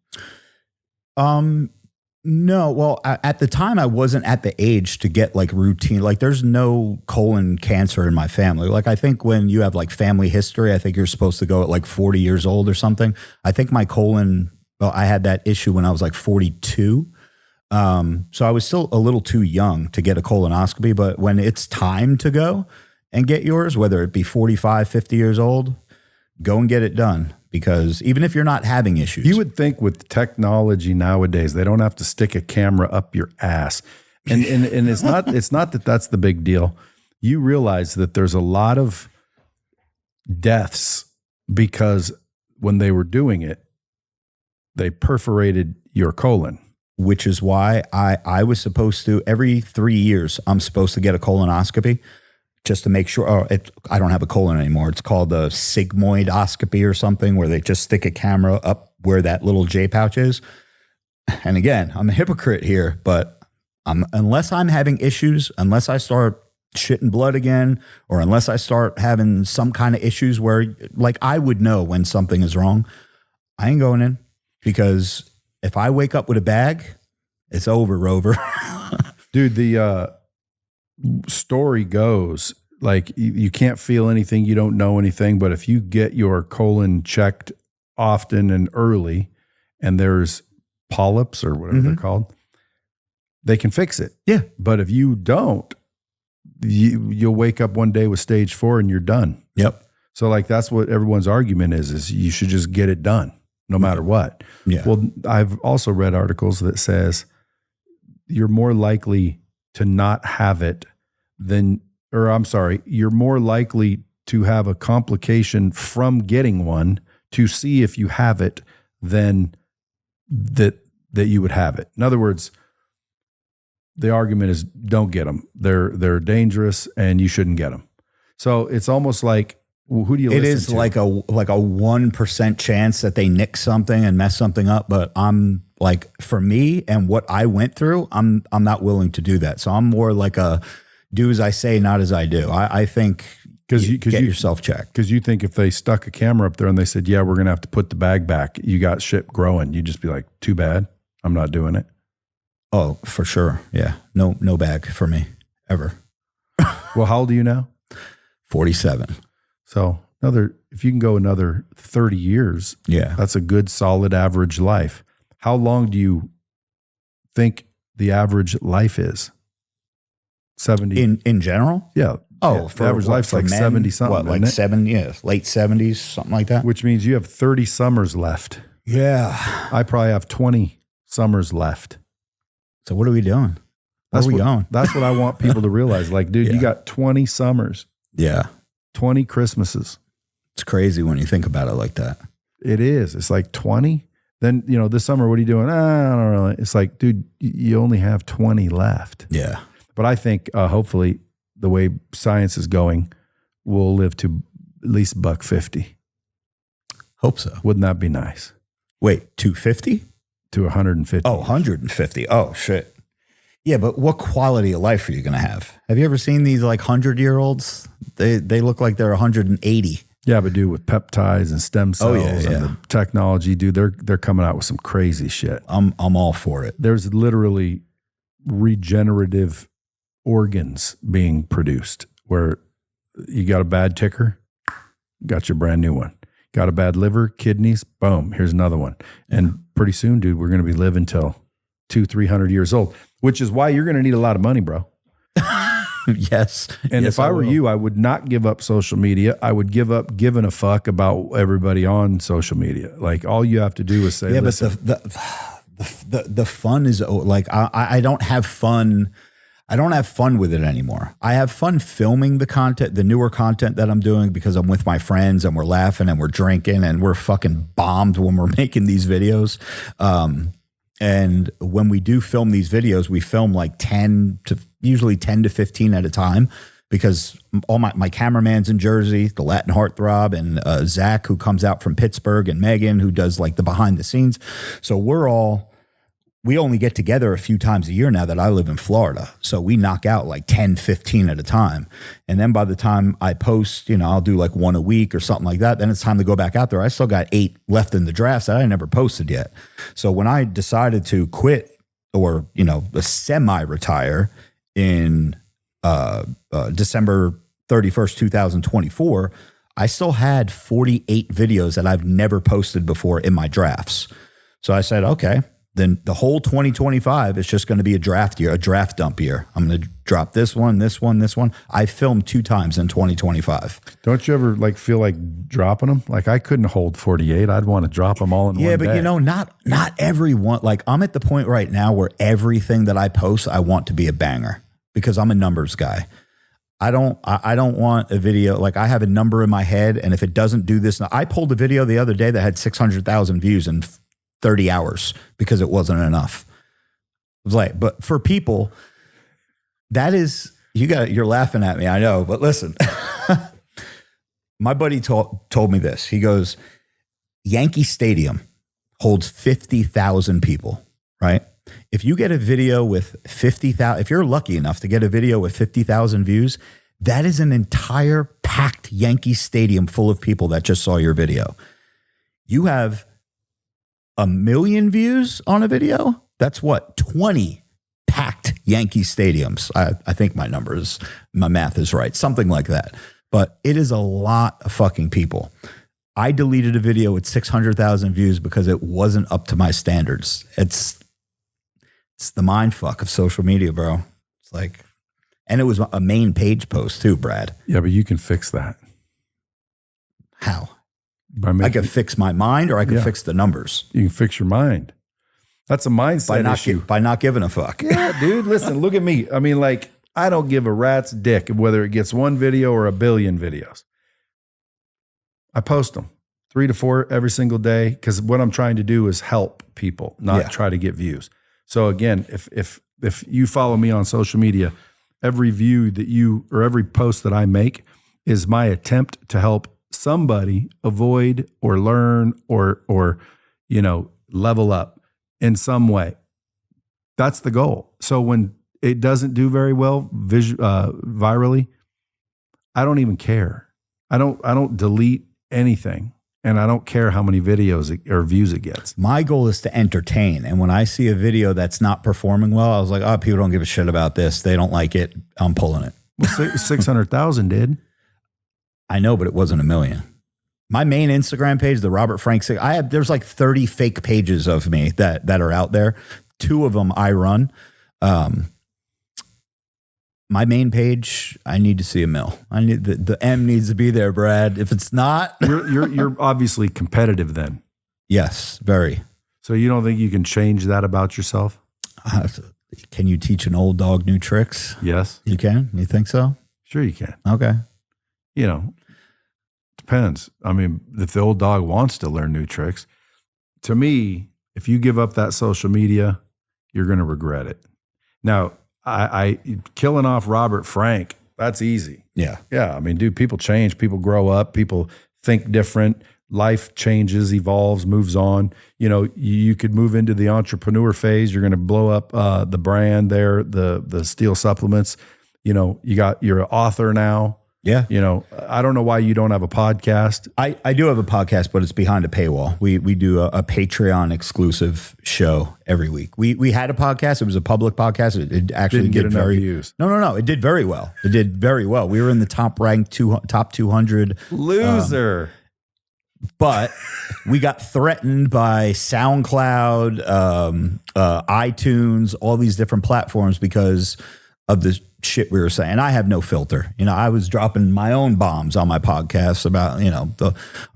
No, well, at the time I wasn't at the age to get like routine. Like there's no colon cancer in my family. Like I think when you have like family history, I think you're supposed to go at like 40 years old or something. I think my colon, well, I had that issue when I was like 42. So I was still a little too young to get a colonoscopy, but when it's time to go and get yours, whether it be 45, 50 years old, go and get it done. Because even if you're not having issues. You would think with technology nowadays, they don't have to stick a camera up your ass. And it's not that that's the big deal. You realize that there's a lot of deaths because when they were doing it, they perforated your colon. Which is why I was supposed to, every 3 years, I'm supposed to get a colonoscopy. Just to make sure, I don't have a colon anymore. It's called a sigmoidoscopy or something where they just stick a camera up where that little J pouch is. And again, I'm a hypocrite here, but unless I'm having issues, unless I start shitting blood again, or unless I start having some kind of issues where like I would know when something is wrong, I ain't going in. Because if I wake up with a bag, it's over, Rover. Dude, the story goes like you can't feel anything, you don't know anything, but if you get your colon checked often and early and there's polyps or whatever they're called, they can fix it. Yeah. But if you don't, you'll wake up one day with stage 4 and you're done. Yep. So like that's what everyone's argument is you should just get it done no matter what. Yeah. Well, I've also read articles that says you're more likely to not have it you're more likely to have a complication from getting one to see if you have it than that you would have it. In other words, the argument is don't get them. They're dangerous and you shouldn't get them. So it's almost like, who do you listen to? It is like a 1% chance that they nick something and mess something up, but I'm like, for me and what I went through, I'm not willing to do that. So I'm more like a do as I say, not as I do. I think get yourself checked. Because you think if they stuck a camera up there and they said, yeah, we're going to have to put the bag back, you got shit growing, you'd just be like, too bad, I'm not doing it. Oh, for sure. Yeah. No bag for me, ever. Well, how old are you now? 47. So if you can go another 30 years, yeah, that's a good, solid, average life. How long do you think the average life is? 70 in general? Yeah. Oh, the average life's like men, 70 something. What, like 7? Yeah, late 70s, something like that. Which means you have 30 summers left. Yeah. I probably have 20 summers left. So what are we doing? Where are we going? That's what I want people to realize. Like, dude, you got 20 summers. Yeah. 20 Christmases. It's crazy when you think about it like that. It is. It's like 20. Then, this summer, what are you doing? I don't really. It's like, dude, you only have 20 left. Yeah. But I think hopefully the way science is going, we'll live to at least $150. Hope so. Wouldn't that be nice? Wait, 250? To 150. Oh, 150. Oh, shit. Yeah, but what quality of life are you going to have? Have you ever seen these like 100-year-olds? They look like they're 180. Yeah, but dude, with peptides and stem cells and the technology, dude, they're coming out with some crazy shit. I'm all for it. There's literally regenerative organs being produced where you got a bad ticker, got your brand new one. Got a bad liver, kidneys, boom, here's another one. And pretty soon, dude, we're going to be living till 200-300 years old, which is why you're going to need a lot of money, bro. Yes. And if I were you, I would not give up social media. I would give up giving a fuck about everybody on social media. Like all you have to do is say, listen. But the fun is like, I don't have fun. I don't have fun with it anymore. I have fun filming the content, the newer content that I'm doing because I'm with my friends and we're laughing and we're drinking and we're fucking bombed when we're making these videos. And when we do film these videos, we film like usually 10 to 15 at a time because all my cameraman's in Jersey, the Latin Heartthrob, and Zach, who comes out from Pittsburgh, and Megan, who does like the behind the scenes. So we're all we only get together a few times a year now that I live in Florida. So we knock out like 10, 15 at a time. And then by the time I post, I'll do like one a week or something like that. Then it's time to go back out there. I still got 8 left in the drafts that I never posted yet. So when I decided to quit or, semi-retire in December 31st, 2024, I still had 48 videos that I've never posted before in my drafts. So I said, okay, then the whole 2025 is just going to be a draft year, a draft dump year. I'm going to drop this one, this one, this one. I filmed 2 times in 2025. Don't you ever feel like dropping them? Like I couldn't hold 48. I'd want to drop them all in one day. Yeah, but not everyone. Like I'm at the point right now where everything that I post, I want to be a banger because I'm a numbers guy. I don't want a video. Like I have a number in my head. And if it doesn't do this, I pulled a video the other day that had 600,000 views in 30 hours because it wasn't enough. It was like, but for people, that is, you're laughing at me. I know, but listen, my buddy told me this. He goes, Yankee Stadium holds 50,000 people, right? If you get a video with 50,000, if you're lucky enough to get a video with 50,000 views, that is an entire packed Yankee Stadium full of people that just saw your video. You have 1 million views on a video. That's what, 20 packed Yankee stadiums. I think my math is right. Something like that. But it is a lot of fucking people. I deleted a video with 600,000 views because it wasn't up to my standards. It's the mind fuck of social media, bro. It's like, and it was a main page post too, Brad. Yeah, but you can fix that. How? I can fix my mind or I can fix the numbers. You can fix your mind. That's a mindset issue. By not giving a fuck. Yeah, dude, listen, look at me. I mean, I don't give a rat's dick whether it gets 1 video or 1 billion videos. I post them 3 to 4 every single day because what I'm trying to do is help people, not try to get views. So again, if you follow me on social media, every view that or every post that I make is my attempt to help somebody avoid or learn or level up in some way. That's the goal. So when it doesn't do very well virally, I don't even care. I don't delete anything, and I don't care how many videos or views it gets. My goal is to entertain, and when I see a video that's not performing well, I was like, oh, people don't give a shit about this. They don't like it. I'm pulling it. Well, 600,000 did. I know, but it wasn't 1 million. My main Instagram page, the Robert Frank, there's like 30 fake pages of me that are out there. 2 of them I run. My main page, I need to see 1 mil. I need the M needs to be there, Brad. If it's not, you're obviously competitive then. Yes, very. So you don't think you can change that about yourself? Can you teach an old dog new tricks? Yes. You can? You think so? Sure you can. Okay. Depends. I mean, if the old dog wants to learn new tricks, to me, if you give up that social media, you're going to regret it. Now, I killing off Robert Frank, that's easy. Yeah. Yeah. I mean, dude, people change, people grow up, people think different, life changes, evolves, moves on. You could move into the entrepreneur phase. You're going to blow up the brand there, the steel supplements. You're an author now. Yeah. I don't know why you don't have a podcast. I do have a podcast, but it's behind a paywall. We do a Patreon exclusive show every week. We had a podcast. It was a public podcast. It actually didn't get enough views. No. It did very well. We were in the top ranked top 200. Loser. But we got threatened by SoundCloud, iTunes, all these different platforms because of the shit we were saying. I have no filter. I was dropping my own bombs on my podcast about,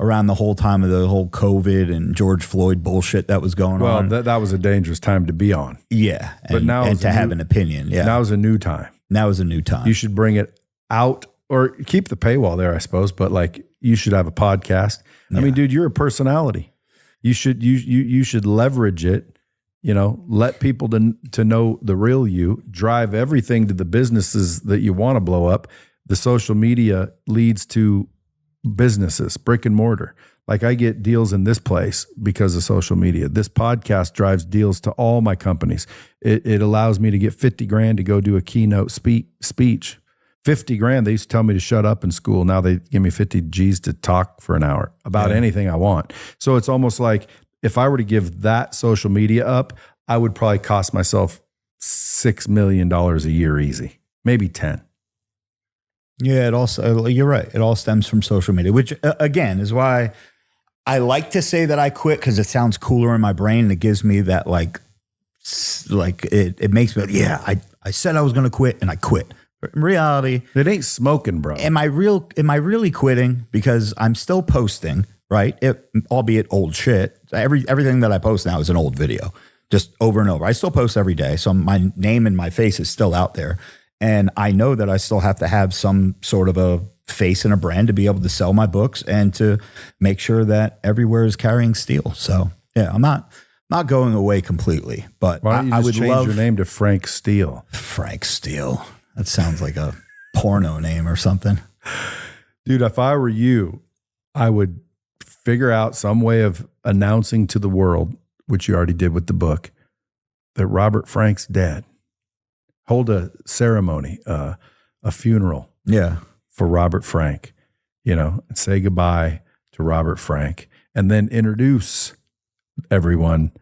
around the whole time of the whole COVID and George Floyd bullshit that was going on. Well, that was a dangerous time to be on. Yeah. But now and to have an opinion. Yeah. Now is a new time. Now is a new time. You should bring it out or keep the paywall there, I suppose, but you should have a podcast. Yeah. I mean, dude, you're a personality. You should leverage it. Let people to know the real you, drive everything to the businesses that you want to blow up. The social media leads to businesses, brick and mortar. Like I get deals in this place because of social media. This podcast drives deals to all my companies. It allows me to get $50,000 to go do a keynote speech. $50,000. They used to tell me to shut up in school. Now they give me 50 G's to talk for an hour about anything I want. So it's almost like if I were to give that social media up, I would probably cost myself $6 million a year easy, maybe 10. Yeah, it also, you're right. It all stems from social media, which again is why I like to say that I quit, because it sounds cooler in my brain. And it gives me that like it makes me, I said I was going to quit and I quit. But in reality, it ain't smoking, bro. Am I really quitting? Because I'm still posting, right? Albeit old shit. Everything that I post now is an old video, just over and over. I still post every day. So my name and my face is still out there. And I know that I still have to have some sort of a face and a brand to be able to sell my books and to make sure that everywhere is carrying steel. So yeah, I'm not going away completely, but why don't you I would just change love your name to Frank Steele. Frank Steele. That sounds like a porno name or something. Dude, if I were you, I would figure out some way of announcing to the world, which you already did with the book, that Robert Frank's dead. Hold a ceremony, a funeral. Yeah. For Robert Frank, and say goodbye to Robert Frank, and then introduce everyone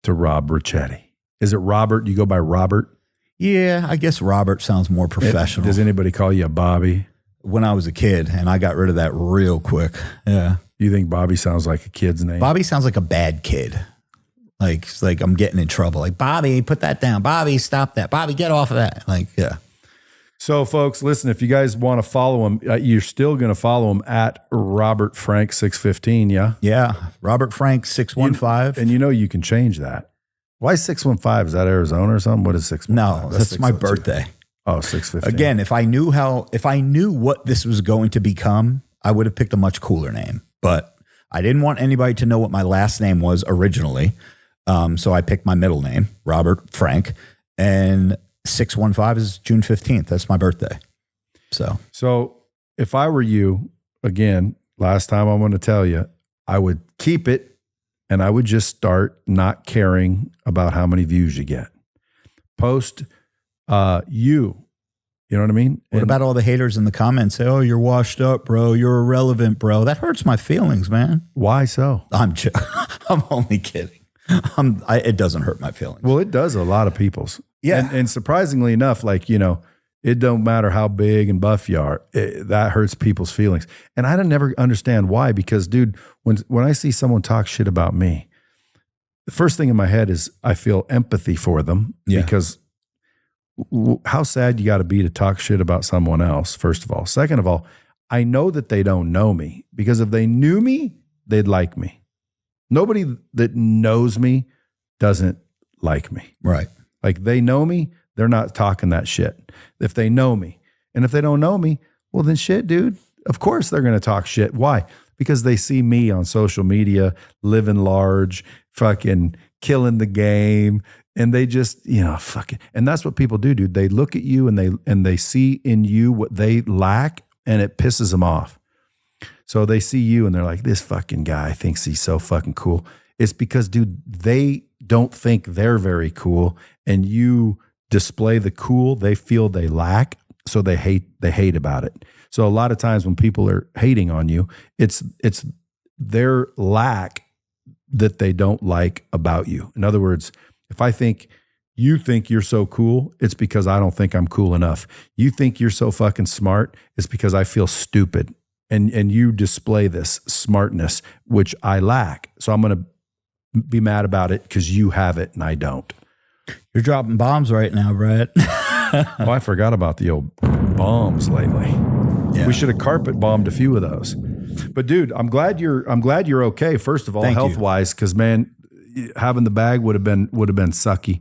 to Rob Ricchetti. Is it Robert? Do you go by Robert? Yeah, I guess Robert sounds more professional. Does anybody call you Bobby? When I was a kid, and I got rid of that real quick. Yeah. You think Bobby sounds like a kid's name? Bobby sounds like a bad kid. Like I'm getting in trouble. Like, Bobby, put that down. Bobby, stop that. Bobby, get off of that. Like, yeah. So, folks, listen, if you guys want to follow him, you're still going to follow him at Robert Frank 615, yeah? Yeah, Robert Frank 615. And you can change that. Why 615? Is that Arizona or something? What is 615? No, that's my birthday. Oh, 615. Again, if I knew what this was going to become, I would have picked a much cooler name. But I didn't want anybody to know what my last name was originally. So I picked my middle name, Robert Frank, and 615 is June 15th. That's my birthday. So if I were you, again, last time I'm going to tell you, I would keep it and I would just start not caring about how many views you get. Post you know what I mean? What about all the haters in the comments say, "Oh, you're washed up, bro. You're irrelevant, bro." That hurts my feelings, man. Why so? I'm only kidding. It doesn't hurt my feelings. Well, it does a lot of people's. Yeah. And surprisingly enough, it don't matter how big and buff you are, that hurts people's feelings. And I never understand why, because dude, when I see someone talk shit about me, the first thing in my head is I feel empathy for them because how sad you got to be to talk shit about someone else, first of all. Second of all, I know that they don't know me, because if they knew me, they'd like me. Nobody that knows me doesn't like me. Right. Like, they know me, they're not talking that shit. If they know me. And if they don't know me, well then shit, dude, of course they're going to talk shit. Why? Because they see me on social media, living large, fucking killing the game. And they just, fucking, and that's what people do, dude. They look at you and they see in you what they lack, and it pisses them off. So they see you and they're like, this fucking guy thinks he's so fucking cool. It's because, dude, they don't think they're very cool, and you display the cool they feel they lack, so they hate about it. So a lot of times when people are hating on you, it's their lack that they don't like about you. In other words, if I think you think you're so cool, it's because I don't think I'm cool enough. You think you're so fucking smart, it's because I feel stupid. And you display this smartness, which I lack. So I'm going to be mad about it because you have it and I don't. You're dropping bombs right now, Brett. Oh, I forgot about the old bombs lately. Yeah. We should have carpet bombed a few of those. But dude, I'm glad you're okay. First of all, health wise, because man, having the bag would have been sucky.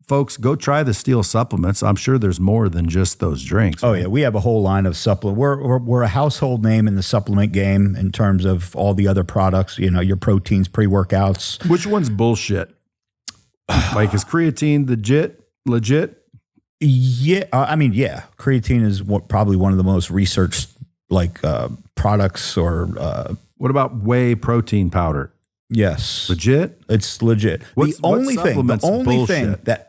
Folks, go try the Steel supplements. I'm sure there's more than just those drinks. Oh, yeah. We have a whole line of supplements. We're a household name in the supplement game in terms of all the other products, your proteins, pre-workouts. Which one's bullshit? Like, is creatine legit? Yeah. Yeah. Creatine is probably one of the most researched products or What about whey protein powder? Yes. Legit? It's legit. The only thing that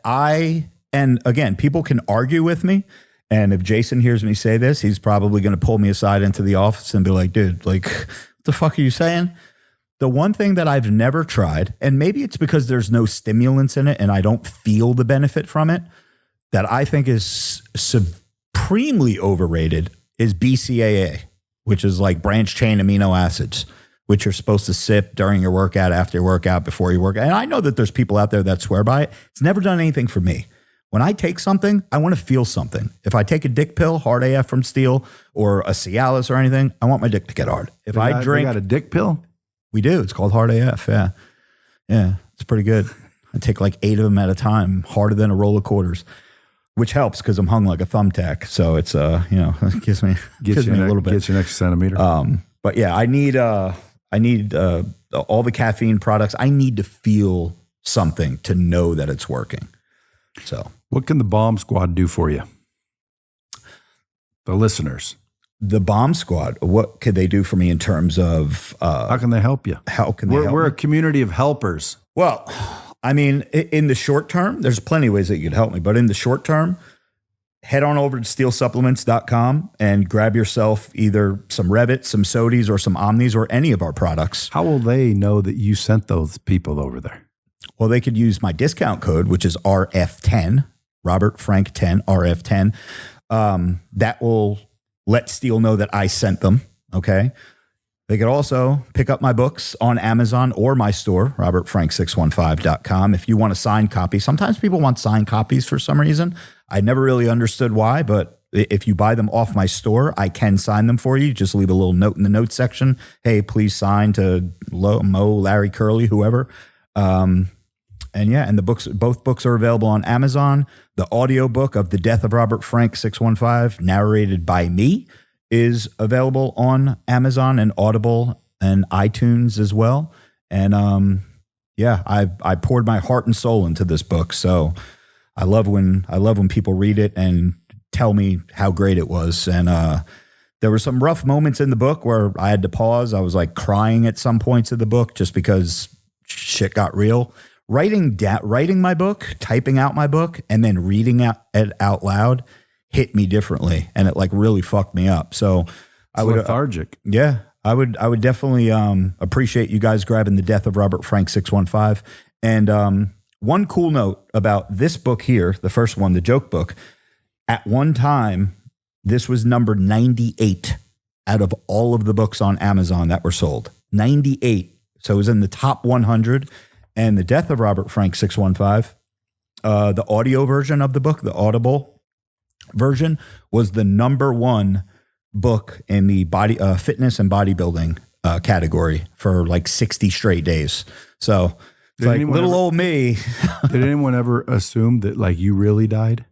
and again, people can argue with me. And if Jason hears me say this, he's probably going to pull me aside into the office and be like, dude, like, what the fuck are you saying? The one thing that I've never tried, and maybe it's because there's no stimulants in it and I don't feel the benefit from it, that I think is supremely overrated is BCAA, which is like branch chain amino acids, which you're supposed to sip during your workout, after your workout, before you work. And I know that there's people out there that swear by it. It's never done anything for me. When I take something, I want to feel something. If I take a dick pill, Hard AF from Steel, or a Cialis or anything, I want my dick to get hard. If I drink... You got a dick pill? We do. It's called Hard AF, yeah. Yeah, it's pretty good. I take like 8 of them at a time, harder than a roll of quarters, which helps because I'm hung like a thumbtack. So it's, it gives me a little bit. Gets you an extra centimeter. But yeah, I need all the caffeine products. I need to feel something to know that it's working. So what can the Bomb Squad do for you? The listeners. The Bomb Squad, what could they do for me in terms of... how can they help you? We're a community of helpers. Well, I mean, in the short term, there's plenty of ways that you could help me. But in the short term, head on over to steelsupplements.com and grab yourself either some Revit, some Sodies, or some Omnis, or any of our products. How will they know that you sent those people over there? Well, they could use my discount code, which is RF10, Robert Frank 10, RF10. That will let Steel know that I sent them, okay? They could also pick up my books on Amazon or my store, robertfrank615.com, if you want a signed copy. Sometimes people want signed copies for some reason. I never really understood why, but if you buy them off my store, I can sign them for you. Just leave a little note in the notes section. Hey, please sign to Mo, Larry, Curly, whoever. And both books are available on Amazon. The audiobook of The Death of Robert Frank 615, narrated by me, is available on Amazon and Audible and iTunes as well. And I poured my heart and soul into this book. So I love when people read it and tell me how great it was. And there were some rough moments in the book where I had to pause. I was like crying at some points of the book just because shit got real. Writing my book, typing out my book, and then reading it out loud hit me differently, and it like really fucked me up. So I would lethargic. I would definitely appreciate you guys grabbing The Death of Robert Frank 615. And one cool note about this book here, the first one, the joke book. At one time, this was number 98 out of all of the books on Amazon that were sold. 98. So it was in the top 100. And The Death of Robert Frank 615, the audio version of the book, the Audible version, was the number 1 book in the body fitness and bodybuilding category for like 60 straight days. So it's like little old me. Did anyone ever assume that like you really died?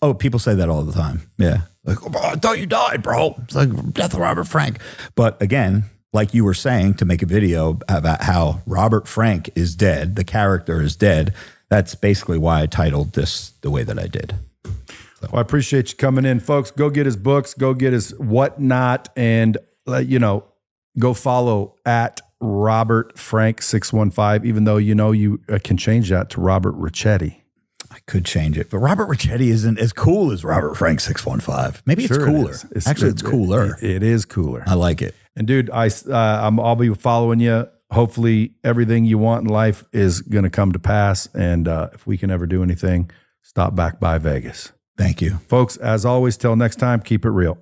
Oh, people say that all the time. Yeah. Like, oh, I thought you died, bro. It's like Death of Robert Frank. But again, like you were saying, to make a video about how Robert Frank is dead, the character is dead. That's basically why I titled this the way that I did. So. Well, I appreciate you coming in, folks. Go get his books, go get his whatnot, and go follow at Robert Frank 615. Even though you can change that to Robert Ricchetti. I could change it, but Robert Ricchetti isn't as cool as Robert Frank 615. Maybe it's cooler. It's cooler. It is cooler. I like it. And dude, I'll be following you. Hopefully everything you want in life is going to come to pass. And if we can ever do anything, stop back by Vegas. Thank you. Folks, as always, till next time, keep it real.